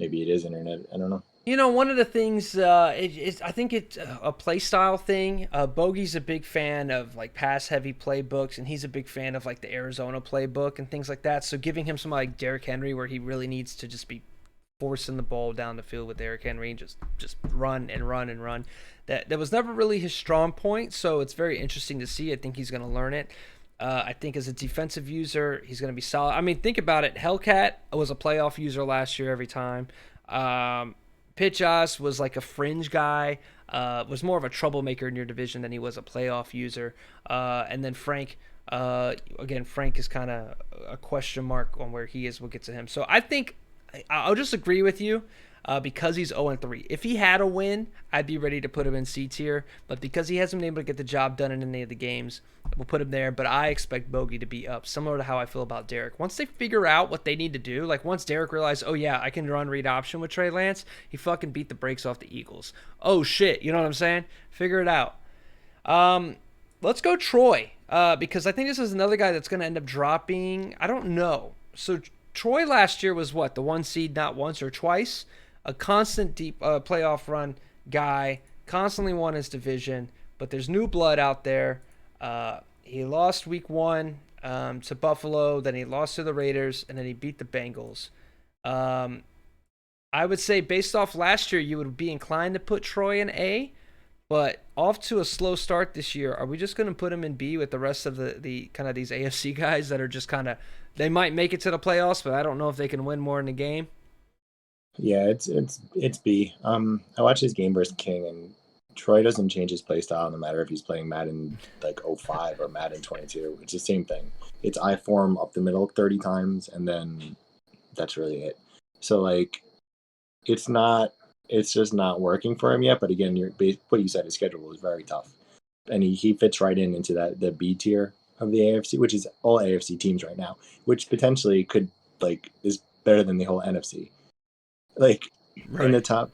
Maybe it is internet. I don't know. One of the things I think it's a play style thing. Bogey's a big fan of like pass heavy playbooks, and he's a big fan of like the Arizona playbook and things like that. So giving him some like Derrick Henry, where he really needs to just be forcing the ball down the field with Derrick Henry and just run and run and run. That was never really his strong point. So it's very interesting to see. I think he's going to learn it. I think as a defensive user, he's going to be solid. I mean, think about it. Hellcat was a playoff user last year every time. Pitchas was like a fringe guy, was more of a troublemaker in your division than he was a playoff user. And then Frank, again, Frank is kind of a question mark on where he is. We'll get to him. So I think I'll just agree with you because he's 0-3. If he had a win, I'd be ready to put him in C tier. But because he hasn't been able to get the job done in any of the games, we'll put him there. But I expect Bogey to be up, similar to how I feel about Derek. Once they figure out what they need to do, like once Derek realized, oh yeah, I can run read option with Trey Lance, he fucking beat the brakes off the Eagles. Oh shit, you know what I'm saying? Figure it out. Let's go Troy, because I think this is another guy that's going to end up dropping. I don't know. So Troy last year was what, the 1 seed not once or twice? A constant deep playoff run guy, constantly won his division, but there's new blood out there. He lost week 1 to Buffalo, then he lost to the Raiders, and then he beat the Bengals. I would say based off last year, you would be inclined to put Troy in A, but off to a slow start this year. Are we just going to put him in B with the rest of the kind of these AFC guys that are just kind of, they might make it to the playoffs, but I don't know if they can win more in the game? Yeah, it's B. I watched his game versus King, and Troy doesn't change his play style no matter if he's playing Madden like 05 or Madden 22. It's the same thing. It's I form up the middle 30 times, and then that's really it. So like, it's just not working for him yet. But again, what you said, his schedule is very tough, and he fits right into that the B tier of the AFC, which is all AFC teams right now, which potentially could like is better than the whole NFC. Like in the Right. top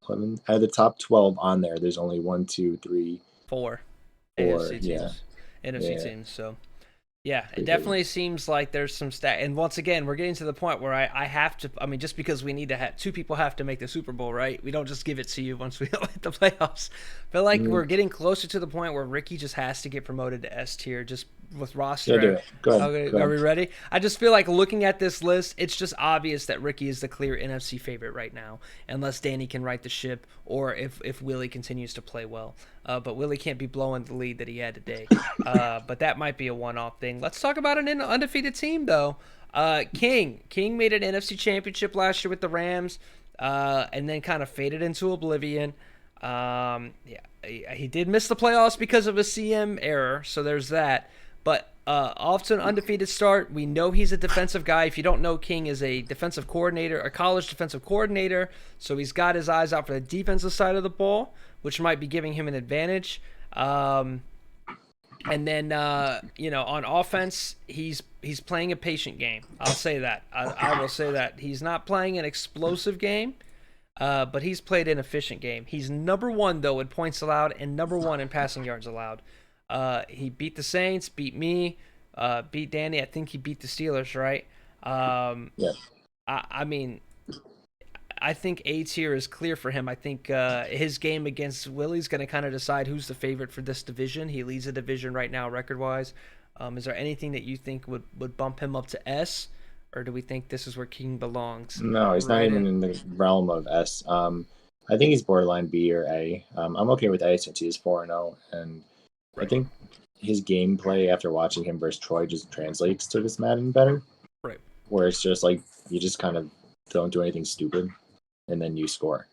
11, out of the top 12 on there, there's only 1, 2, 3, 4 4. AFC Yeah, teams, NFC yeah, teams. So yeah, it pretty crazy. definitely seems like there's some stat. And once again, we're getting to the point where I have to. I mean, just because we need to have 2 people have to make the Super Bowl, right? We don't just give it to you once we hit the playoffs. Feel like Mm-hmm. we're getting closer to the point where Ricky just has to get promoted to S tier, just with Yeah, do roster. it. Go ahead. Okay, Go are we ahead. ready? I just feel like looking at this list, it's just obvious that Ricky is the clear NFC favorite right now, unless Danny can right the ship or if Willie continues to play well. But Willie can't be blowing the lead that he had today. But that might be a one-off thing. Let's talk about an undefeated team, though. King made an NFC championship last year with the Rams, and then kind of faded into oblivion. Yeah, he did miss the playoffs because of a CM error, so there's that. But off to an undefeated start. We know he's a defensive guy. If you don't know, King is a defensive coordinator, a college defensive coordinator. So he's got his eyes out for the defensive side of the ball, which might be giving him an advantage. And then on offense, he's playing a patient game. I'll say that. I will say that he's not playing an explosive game. But he's played an efficient game. He's number 1 though in points allowed and number 1 in passing yards allowed. He beat the Saints, beat me, beat Danny. I think he beat the Steelers, right? Yeah. I mean, I think A tier is clear for him. I think his game against Willie's going to kind of decide who's the favorite for this division. He leads the division right now record-wise. Is there anything that you think would bump him up to S, or do we think this is where King belongs? No, he's not Right even in. in the realm of S. I think he's borderline B or A. I'm okay with A since he's 4-0, and I Right. think his gameplay after watching him versus Troy just translates to this Madden better, Right. where it's just like you just kind of don't do anything stupid, and then you score.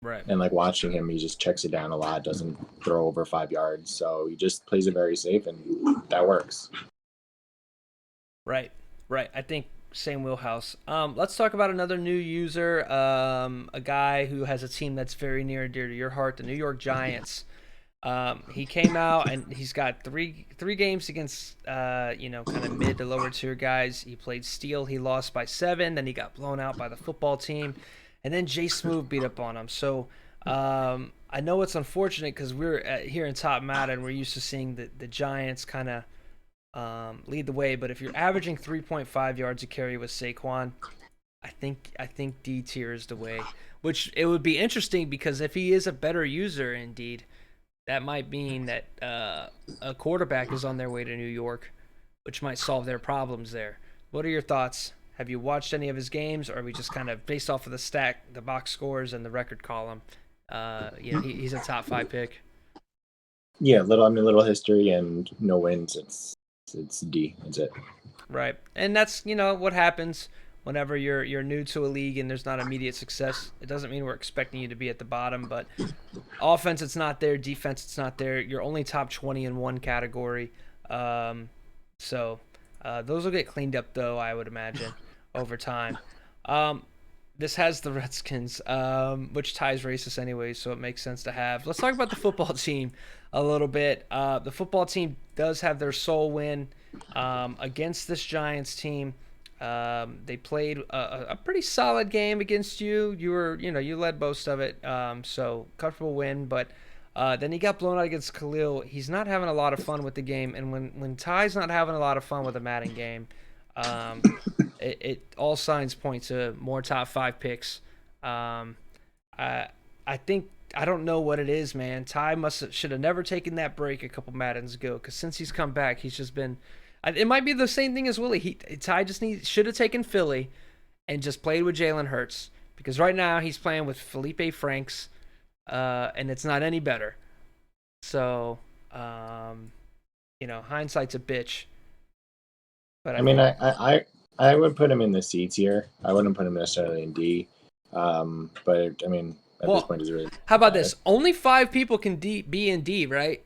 Right. And like watching him, he just checks it down a lot, doesn't throw over 5 yards, so he just plays it very safe, and that works. Right. Right. I think same wheelhouse. Let's talk about another new user, a guy who has a team that's very near and dear to your heart, the New York Giants. He came out and he's got three games against kind of mid to lower tier guys. He played Steel. He lost by 7. Then he got blown out by the football team, and then Jay Smooth beat up on him. So I know it's unfortunate because we're here in Top Madden. We're used to seeing the Giants kind of lead the way. But if you're averaging 3.5 yards a carry with Saquon, I think D tier is the way. Which it would be interesting because if he is a better user, indeed, that might mean that a quarterback is on their way to New York, which might solve their problems there. What are your thoughts? Have you watched any of his games, or are we just kind of based off of the box scores and the record column? He's a top 5 pick. Yeah, little history and no wins. It's D. That's it. Right, and that's what happens whenever you're new to a league and there's not immediate success. It doesn't mean we're expecting you to be at the bottom, but offense, it's not there. Defense, it's not there. You're only top 20 in one category. So those will get cleaned up, though, I would imagine, over time. This has the Redskins, which ties racist anyway, so it makes sense to have. Let's talk about the football team a little bit. The football team does have their sole win against this Giants team. They played a pretty solid game against you. You led most of it, so comfortable win. But then he got blown out against Khalil. He's not having a lot of fun with the game, and when Ty's not having a lot of fun with a Madden game, it all signs point to more top 5 picks. I think I don't know what it is, man. Ty should have never taken that break a couple Maddens ago, because since he's come back, he's just been. It might be the same thing as Willie. Ty just should have taken Philly and just played with Jalen Hurts, because right now he's playing with Felipe Franks, and it's not any better. So, hindsight's a bitch. But I would put him in the C tier. I wouldn't put him necessarily in D. But I mean, at this point, is really. How about this? Only 5 people can be in D, right?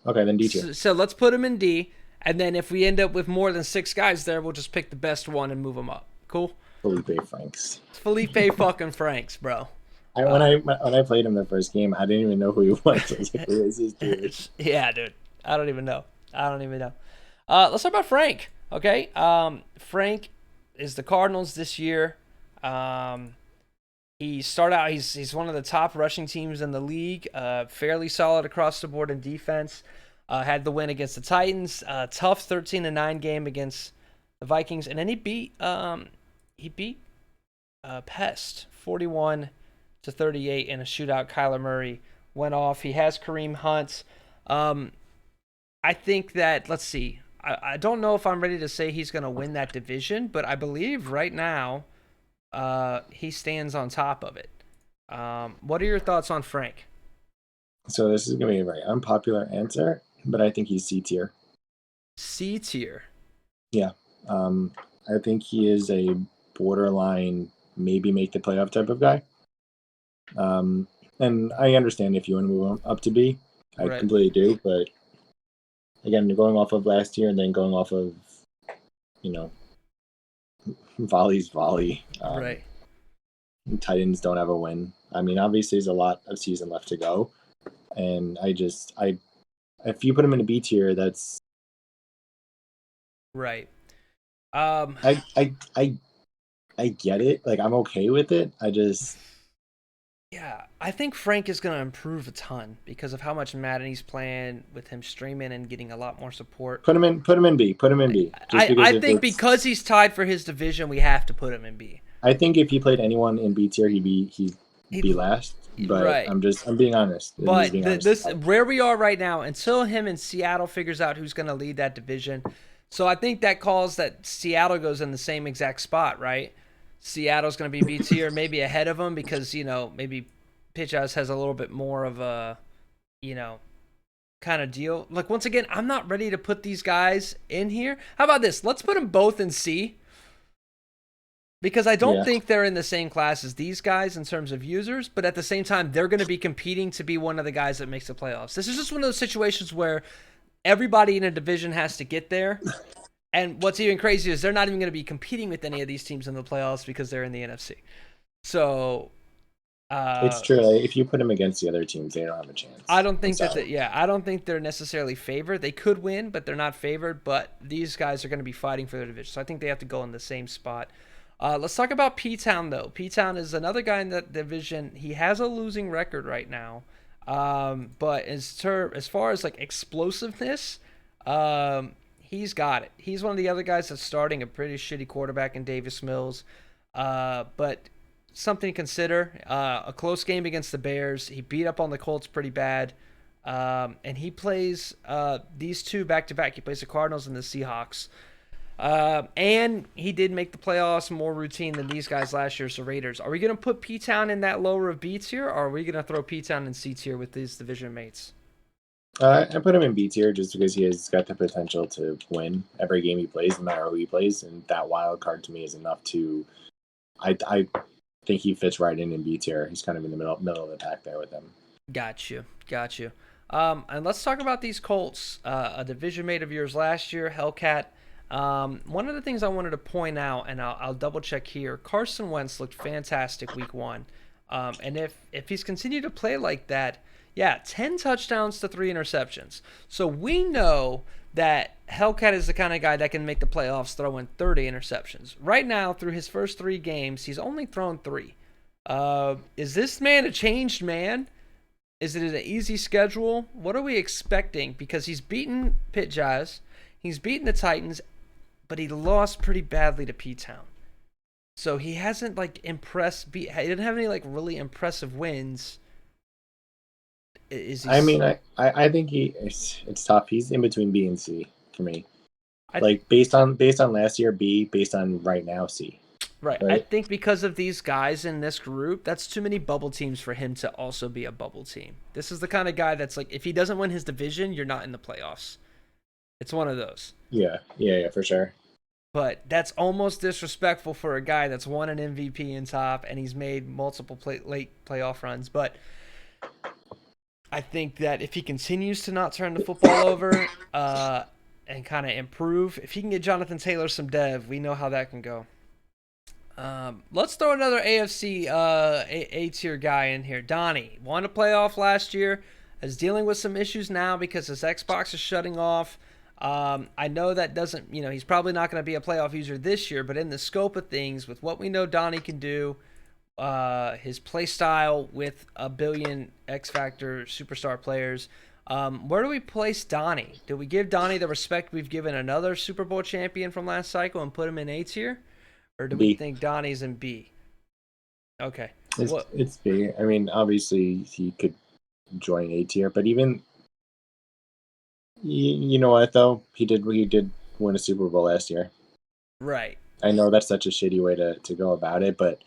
Okay, then D tier. So let's put him in D. And then if we end up with more than 6 guys there, we'll just pick the best one and move them up. Cool? Felipe Franks. Felipe fucking Franks, bro. When I played him the first game, I didn't even know who he was. I was like, who is this dude? Yeah, dude. I don't even know. Let's talk about Frank, okay? Frank is the Cardinals this year. He started out, he's one of the top rushing teams in the league, fairly solid across the board in defense. Had the win against the Titans, tough 13-9 game against the Vikings, and then he beat Pest 41-38 in a shootout. Kyler Murray went off. He has Kareem Hunt. I think that, let's see, I don't know if I'm ready to say he's going to win that division, but I believe right now he stands on top of it. What are your thoughts on Frank? So this is going to be a very unpopular answer, but I think he's C tier. C tier? Yeah. I think he is a borderline maybe make the playoff type of guy. And I understand if you want to move him up to B. I completely do, but again, going off of last year and then going off of, volley's volley. Right. Titans don't have a win. I mean, obviously there's a lot of season left to go. And if you put him in a B tier, that's right. I get it. Like, I'm okay with it. Yeah, I think Frank is going to improve a ton because of how much Madden he's playing, with him streaming and getting a lot more support. Put him in B. I think because he's tied for his division, we have to put him in B. I think if he played anyone in B tier, he'd be last. But right. I'm being honest. But this where we are right now, until him and Seattle figures out who's going to lead that division. So I think that calls that Seattle goes in the same exact spot, right? Seattle's going to be B tier, maybe ahead of them because, maybe Pitch House has a little bit more of a, kind of deal. Like, once again, I'm not ready to put these guys in here. How about this? Let's put them both in C. Because I don't think they're in the same class as these guys in terms of users, but at the same time, they're going to be competing to be one of the guys that makes the playoffs. This is just one of those situations where everybody in a division has to get there, And what's even crazier is they're not even going to be competing with any of these teams in the playoffs because they're in the NFC. So It's true. Like, if you put them against the other teams, they don't have a I chance. don't I'm think that, sorry. I don't think they're necessarily favored. They could win, but they're not favored. But these guys are going to be fighting for their division. So I think they have to go in the same spot. Let's talk about P-Town, though. P-Town is another guy in that division. He has a losing record right now. But as far as like explosiveness, he's got it. He's one of the other guys that's starting a pretty shitty quarterback in Davis Mills. But something to consider. A close game against the Bears. He beat up on the Colts pretty bad. And he plays these two back to back. He plays the Cardinals and the Seahawks. And he did make the playoffs more routine than these guys last year's the Raiders. Are we going to put P-Town in that lower of B tier, or are we going to throw P-Town in C tier with these division mates? I put him in B tier just because he has got the potential to win every game he plays, no matter who he plays, and that wild card to me is enough to. I think he fits right in B tier. He's kind of in the middle of the pack there with them. Got you. And let's talk about these Colts. A division mate of yours last year, Hellcat. One of the things I wanted to point out, and I'll double check here, Carson Wentz looked fantastic week 1. And if he's continued to play like that, yeah, 10 touchdowns to 3 interceptions. So we know that Hellcat is the kind of guy that can make the playoffs throwing 30 interceptions. Right now, through his first 3 games, he's only thrown 3. Is this man a changed man? Is it an easy schedule? What are we expecting? Because he's beaten Pitt Jazz, he's beaten the Titans, but he lost pretty badly to P-Town. So he hasn't like impressed. He didn't have any like really impressive wins. I mean, I think it's tough. He's in between B and C for me. Like based on last year, B. Based on right now, C. Right. I think because of these guys in this group, that's too many bubble teams for him to also be a bubble team. This is the kind of guy that's like, if he doesn't win his division, you're not in the playoffs. It's one of those. Yeah, for sure. But that's almost disrespectful for a guy that's won an MVP in top and he's made multiple late playoff runs. But I think that if he continues to not turn the football over and kind of improve, if he can get Jonathan Taylor some dev, we know how that can go. Let's throw another AFC A-tier guy in here. Donnie won a playoff last year, is dealing with some issues now because his Xbox is shutting off. I know that doesn't, he's probably not going to be a playoff user this year, but in the scope of things, with what we know Donnie can do, his play style with a billion X Factor superstar players, where do we place Donnie? Do we give Donnie the respect we've given another Super Bowl champion from last cycle and put him in A tier? Or do we think Donnie's in B? Okay. It's B. I mean, obviously he could join A tier, but even you know what though, he did win a Super Bowl last year. Right. I know that's such a shitty way to go about it, but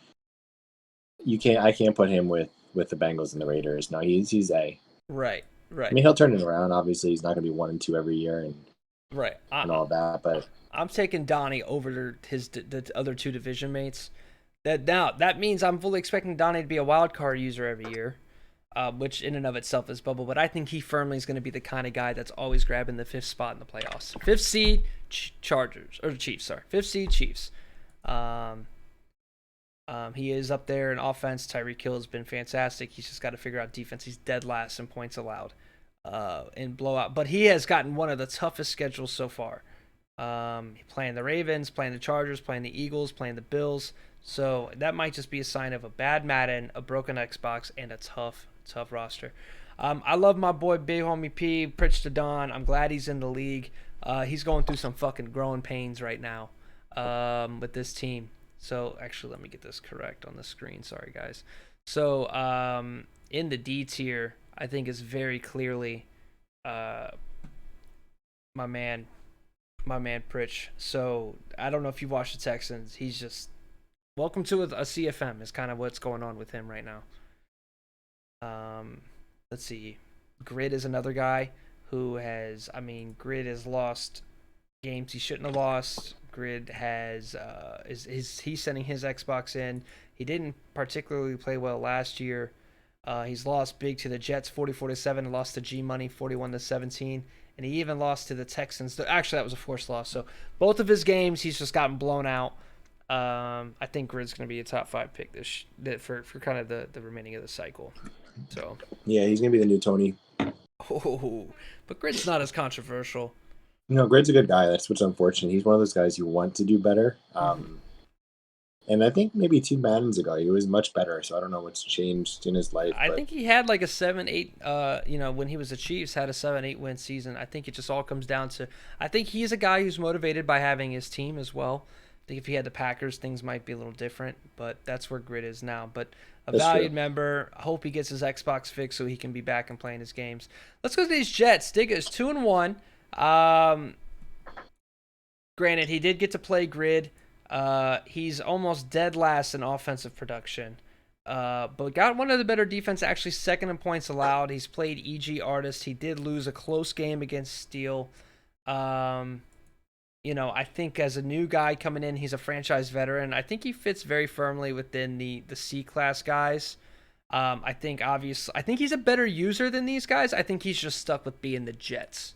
I can't put him with the Bengals and the Raiders. No, he's A. Right. I mean, he'll turn it around. Obviously, he's not going to be 1 and 2 every year, and all that. But I'm taking Donnie over the other 2 division mates. That means I'm fully expecting Donnie to be a wild card user every year, which in and of itself is bubble. But I think he firmly is going to be the kind of guy that's always grabbing the 5th spot in the playoffs. 5th seed Chiefs. Sorry, 5th seed Chiefs. He is up there in offense. Tyreek Hill has been fantastic. He's just got to figure out defense. He's dead last in points allowed in blowout. But he has gotten one of the toughest schedules so far. Playing the Ravens, playing the Chargers, playing the Eagles, playing the Bills. So that might just be a sign of a bad Madden, a broken Xbox, and a tough roster. I love my boy Big Homie P, Pritch to Don. I'm glad he's in the league. He's going through some fucking growing pains right now with this team. So actually, let me get this correct on the screen. Sorry, guys. So in the D tier, I think is very clearly my man Pritch. So I don't know if you've watched the Texans. He's just welcome to a CFM is kind of what's going on with him right now. Let's see. Grid is another guy who has, Grid has lost games he shouldn't have lost. Grid has he's sending his Xbox in. He didn't particularly play well last year. He's lost big to the Jets 44-7, lost to G Money 41-17, and he even lost to the Texans. Actually, that was a forced loss. So both of his games, he's just gotten blown out. I think Grid's going to be a top 5 pick for kind of the remaining of the cycle. So Yeah, he's gonna be the new Tony. But Grid's not as controversial. Grid's a good guy. That's what's unfortunate. He's one of those guys you want to do better. And I think maybe 2 Maddens ago he was much better. So I don't know what's changed in his life. I think he had like a 7-8. When he was the Chiefs, had a 7-8 win season. I think it just all comes down to. I think he's a guy who's motivated by having his team as well. I think if he had the Packers, things might be a little different. But that's where Grid is now. But a valued member. I hope he gets his Xbox fixed so he can be back and playing his games. Let's go to these Jets. Digga is 2-1. Granted, he did get to play Grid. He's almost dead last in offensive production. But got one of the better defense, actually second in points allowed. He's played EG Artist. He did lose a close game against Steele. I think as a new guy coming in, he's a franchise veteran. I think he fits very firmly within the C-class guys. I think he's a better user than these guys. I think he's just stuck with being the Jets,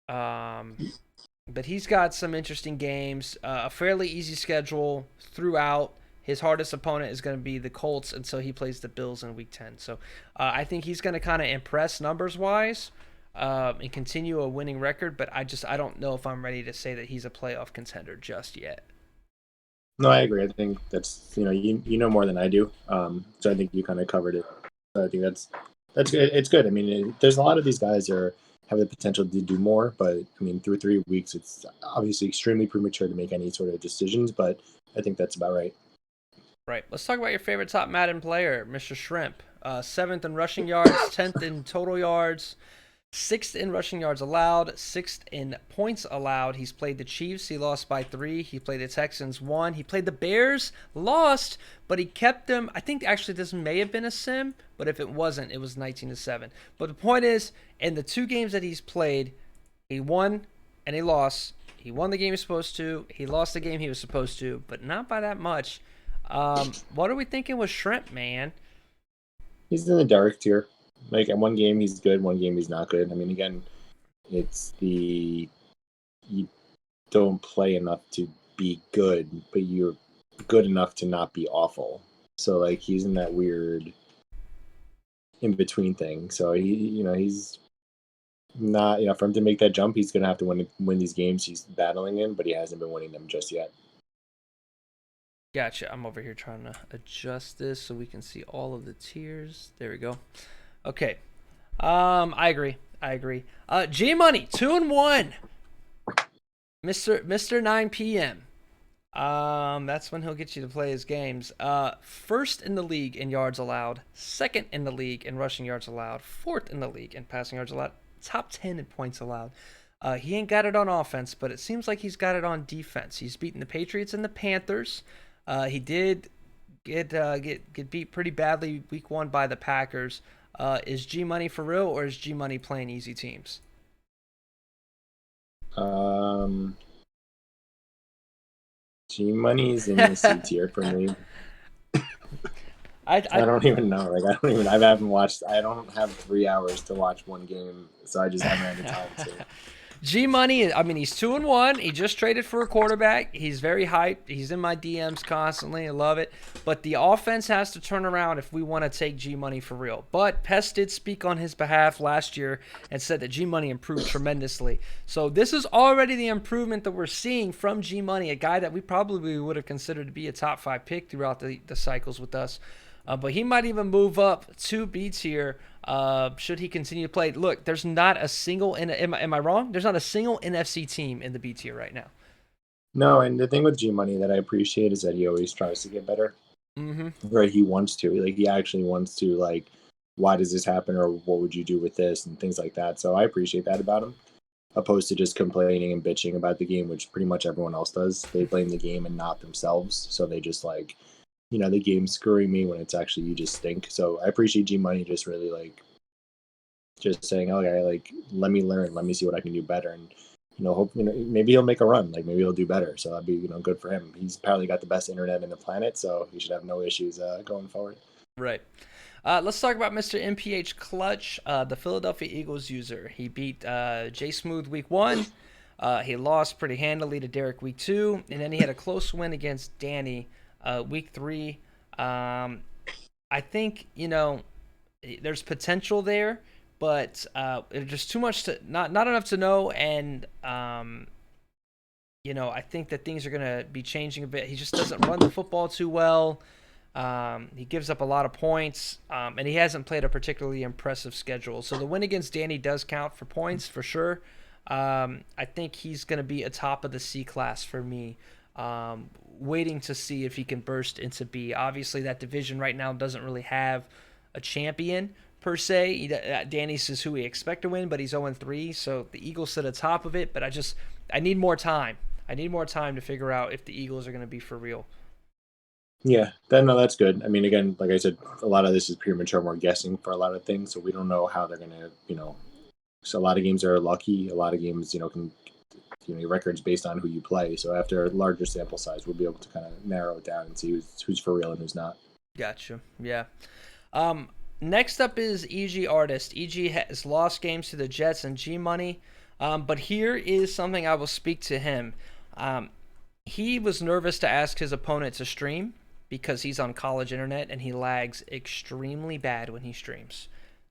But he's got some interesting games, a fairly easy schedule throughout. His hardest opponent is going to be the Colts until he plays the Bills in Week 10. So I think he's going to kind of impress numbers-wise and continue a winning record, but I don't know if I'm ready to say that he's a playoff contender just yet. No, I agree. I think that's, you know more than I do. So I think you kind of covered it. So I think that's good. It's good. I mean, there's a lot of these guys that have the potential to do more, but I mean, through 3 weeks, it's obviously extremely premature to make any sort of decisions, but I think that's about right. Right. Let's talk about your favorite top Madden player, Mr. Shrimp. 7th in rushing yards, 10th in total yards, 6th in rushing yards allowed, 6th in points allowed. He's played the Chiefs. He lost by 3. He played the Texans, won. He played the Bears, lost, but he kept them. I think actually this may have been a sim, but if it wasn't, it was 19-7. But the point is, in the 2 games that he's played, he won and he lost. He won the game he was supposed to. He lost the game he was supposed to, but not by that much. What are we thinking with Shrimp, man? He's in the dark tier. Like, in one game he's good, one game he's not good. I mean, again, it's you don't play enough to be good, but you're good enough to not be awful. So, like, he's in that weird in-between thing. So, he's not, for him to make that jump, he's going to have to win these games he's battling in, but he hasn't been winning them just yet. Gotcha. I'm over here trying to adjust this so we can see all of the tiers. There we go. Okay. I agree. G Money 2-1. Mr. 9 p.m. That's when he'll get you to play his games. First in the league in yards allowed, second in the league in rushing yards allowed, fourth in the league in passing yards allowed, top 10 in points allowed. He ain't got it on offense, but it seems like he's got it on defense. He's beaten the Patriots and the Panthers. He did get beat pretty badly week 1 by the Packers. Is G Money for real, or is G Money playing easy teams? G Money's in the C tier for me. I don't even know. Like, I haven't watched. I don't have 3 hours to watch one game, so I just haven't had the time to. G Money, I mean, he's 2-1. He just traded for a quarterback. He's very hyped. He's in my DMs constantly. I love it. But the offense has to turn around if we want to take G Money for real. But Pest did speak on his behalf last year and said that G Money improved tremendously. So this is already the improvement that we're seeing from G Money, a guy that we probably would have considered to be a top 5 pick throughout the cycles with us. But he might even move up 2 beats here should he continue to play. Look, there's not a single am I wrong? There's not a single NFC team in the B tier right now. No, and the thing with G Money that I appreciate is that he always tries to get better. Mm-hmm. Right, he wants to. Like, he actually wants to, like, why does this happen, or what would you do with this, and things like that. So I appreciate that about him, opposed to just complaining and bitching about the game, which pretty much everyone else does. They blame the game and not themselves. So they just, like, the game's screwing me when it's actually you just stink. So I appreciate G Money just really, like, just saying, okay, like, let me learn, let me see what I can do better, and hope maybe he'll make a run, like maybe he'll do better. So that'd be good for him. He's apparently got the best internet in the planet, so he should have no issues going forward. Right. Let's talk about Mr. MPH Clutch, the Philadelphia Eagles user. He beat Jay Smooth week 1. He lost pretty handily to Derek week 2, and then he had a close win against Danny week 3. I think, there's potential there, but there's just too much to not enough to know, and I think that things are going to be changing a bit. He just doesn't run the football too well. He gives up a lot of points, and he hasn't played a particularly impressive schedule. So the win against Danny does count for points for sure. I think he's going to be atop of the C class for me. Waiting to see if he can burst into B. Obviously, that division right now doesn't really have a champion per se. Danny's is who we expect to win, but he's 0-3, so the Eagles sit atop of it. But I need more time. I need more time to figure out if the Eagles are going to be for real. Yeah, that's good. I mean, again, like I said, a lot of this is premature. We're guessing for a lot of things, so we don't know how they're going to, So a lot of games are lucky. A lot of games, can, your record's based on who you play. So after a larger sample size, we'll be able to kind of narrow it down and see who's for real and who's not. Gotcha. Yeah. Next up is EG Artist. EG has lost games to the Jets and G Money, but here is something I will speak to him. He was nervous to ask his opponent to stream because he's on college internet and he lags extremely bad when he streams.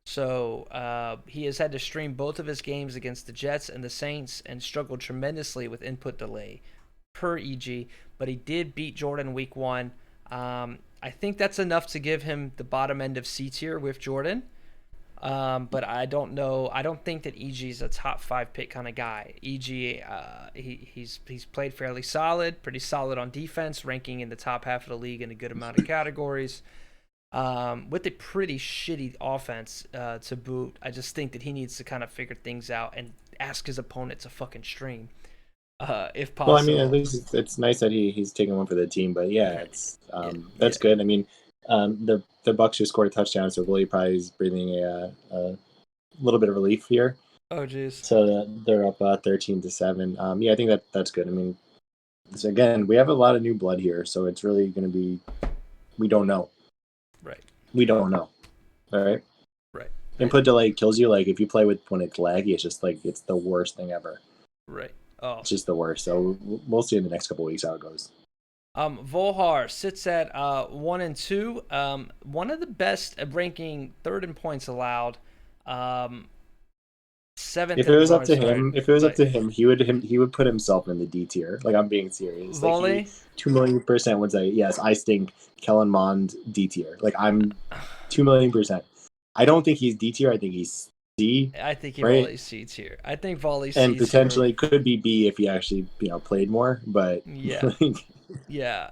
So he has had to stream both of his games against the Jets and the Saints and struggled tremendously with input delay per EG, but he did beat Jordan week 1. I think that's enough to give him the bottom end of C tier with Jordan. But I don't know. I don't think that EG is a top 5 pick kind of guy. EG, he's played fairly solid, pretty solid on defense, ranking in the top half of the league in a good amount of categories. With a pretty shitty offense to boot. I just think that he needs to kind of figure things out and ask his opponent to fucking stream, if possible. Well, I mean, at least it's nice that he's taking one for the team. But yeah, it's that's good. I mean, the Bucks just scored a touchdown, so Willie probably is breathing a little bit of relief here. Oh, jeez. So they're up 13-7. Yeah, I think that's good. I mean, so again, we have a lot of new blood here, so it's really going to be we don't know. Right. We don't know. All right. Right. Input delay kills you. Like if you play with when it's laggy, it's just like it's the worst thing ever. Right. Oh. It's just the worst. So we'll see in the next couple of weeks how it goes. Volhar sits at 1-2. One of the best at ranking third in points allowed. Seventh. If it was up to him, he would put himself in the D tier. Like I'm being serious. Volley? Like 2,000,000% would say yes. I stink. Kellen Mond D tier. Like I'm 2,000,000%. I don't think he's D tier. I think he's C. I think he right? Volley's C tier. I think Volley's and C potentially tier. Could be B if he actually played more. But yeah, yeah.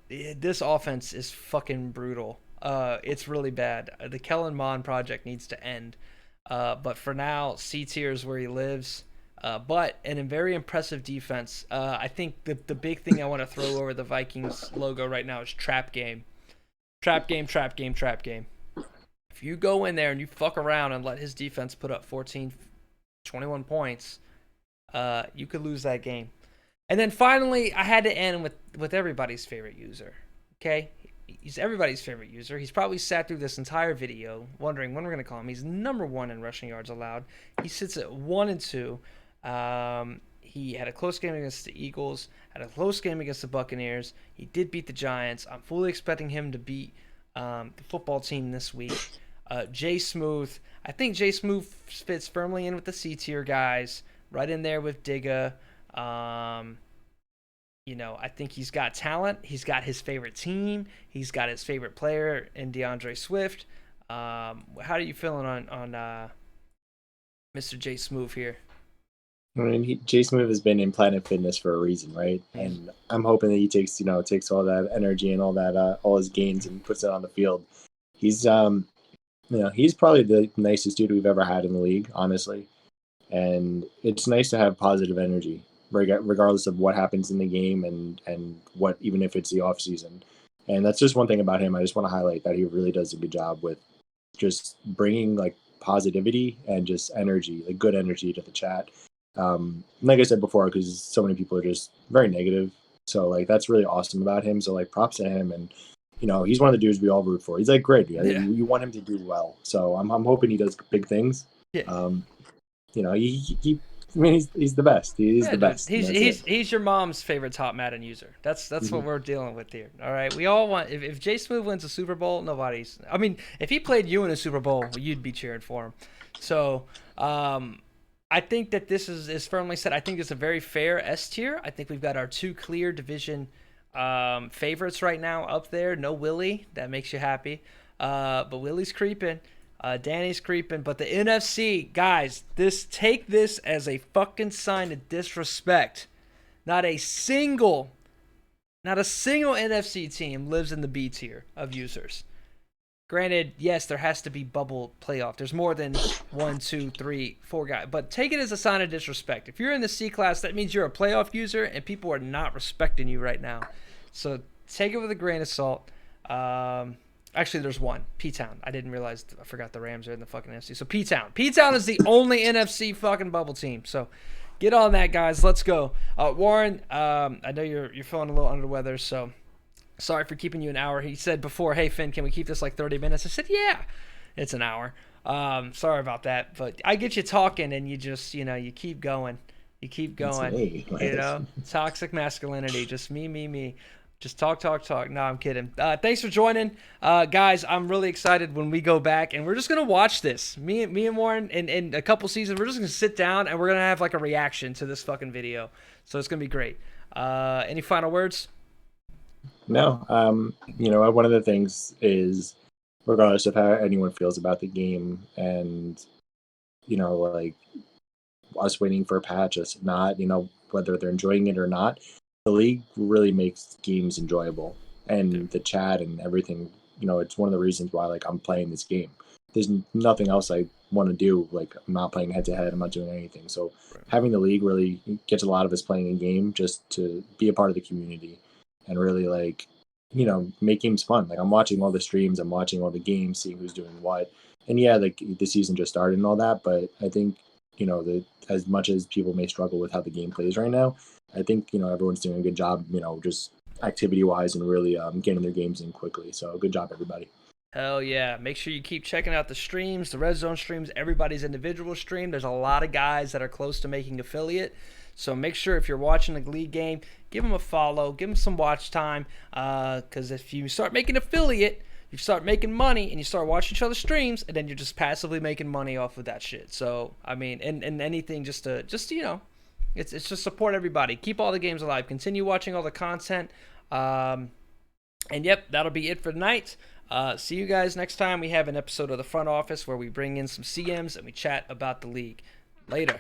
This offense is fucking brutal. It's really bad. The Kellen Mond project needs to end. But for now, C tier is where he lives. But a very impressive defense. I think the big thing I want to throw over the Vikings logo right now is trap game. Trap game, trap game, trap game. If you go in there and you fuck around and let his defense put up 14, 21 points, you could lose that game. And then finally, I had to end with everybody's favorite user. Okay? He's everybody's favorite user. He's probably sat through this entire video wondering when we're going to call him. He's number 1 in rushing yards allowed. He sits at 1-2. He had a close game against the Eagles, had a close game against the Buccaneers. He did beat the Giants. I'm fully expecting him to beat the football team this week. Jay Smooth. I think Jay Smooth fits firmly in with the C tier guys, right in there with Digga. I think he's got talent. He's got his favorite team. He's got his favorite player in DeAndre Swift. How are you feeling on Mr. Jay Smooth here? I mean, Jay Smooth has been in Planet Fitness for a reason, right? And I'm hoping that he takes all that energy and all that, all his gains and puts it on the field. He's, he's probably the nicest dude we've ever had in the league, honestly. And it's nice to have positive energy, regardless of what happens in the game and what, even if it's the off season. And that's just one thing about him. I just want to highlight that he really does a good job with just bringing like positivity and just energy, like good energy to the chat. Like I said before, because so many people are just very negative. So like that's really awesome about him. So like props to him, and he's one of the dudes we all root for. He's like great. Yeah. You want him to do well. So I'm hoping he does big things. Yeah. He I mean, he's the best. He's Yeah, the dude. best. He's your mom's favorite top Madden user. That's what we're dealing with here. All right. We all want if Jay Smooth wins a Super Bowl, nobody's. I mean, if he played you in a Super Bowl, you'd be cheering for him. So, I think that this is firmly set. I think it's a very fair S tier. I think we've got our two clear division favorites right now up there. No Willie, that makes you happy. But Willie's creeping. Danny's creeping, but the NFC, guys, take this as a fucking sign of disrespect. Not a single NFC team lives in the B tier of users. Granted, yes, there has to be bubble playoff. There's more than 1, 2, 3, 4 guys, but take it as a sign of disrespect. If you're in the C class, that means you're a playoff user, and people are not respecting you right now. So take it with a grain of salt. Actually, there's one. P-Town. I didn't realize. I forgot the Rams are in the fucking NFC. So P-Town. P-Town is the only NFC fucking bubble team. So get on that, guys. Let's go. Warren, I know you're feeling a little under the weather, so sorry for keeping you an hour. He said before, hey, Finn, can we keep this like 30 minutes? I said, yeah, it's an hour. Sorry about that. But I get you talking, and you just, you keep going. You keep going. Toxic masculinity. Just me. Just talk. No, I'm kidding. Thanks for joining. Guys, I'm really excited when we go back, and we're just going to watch this. Me and Warren, in a couple seasons, we're just going to sit down, and we're going to have like a reaction to this fucking video. So it's going to be great. Any final words? No. One of the things is, regardless of how anyone feels about the game and, like us waiting for a patch, us not, whether they're enjoying it or not, the league really makes games enjoyable, and the chat and everything. It's one of the reasons why I'm playing this game. There's nothing else I want to do. I'm not playing head to head. I'm not doing anything. So having the league really gets a lot of us playing a game just to be a part of the community and really make games fun. I'm watching all the streams. I'm watching all the games, seeing who's doing what. And yeah, the season just started and all that. But I think that as much as people may struggle with how the game plays right now, I think, everyone's doing a good job, just activity-wise and really getting their games in quickly. So good job, everybody. Hell yeah. Make sure you keep checking out the streams, the Red Zone streams, everybody's individual stream. There's a lot of guys that are close to making affiliate. So make sure if you're watching the league game, give them a follow, give them some watch time. Because if you start making affiliate, you start making money and you start watching each other's streams, and then you're just passively making money off of that shit. So, I mean, and anything just it's just support everybody. Keep all the games alive. Continue watching all the content. And yep, that'll be it for tonight. See you guys next time. We have an episode of The Front Office where we bring in some CMs and we chat about the league. Later.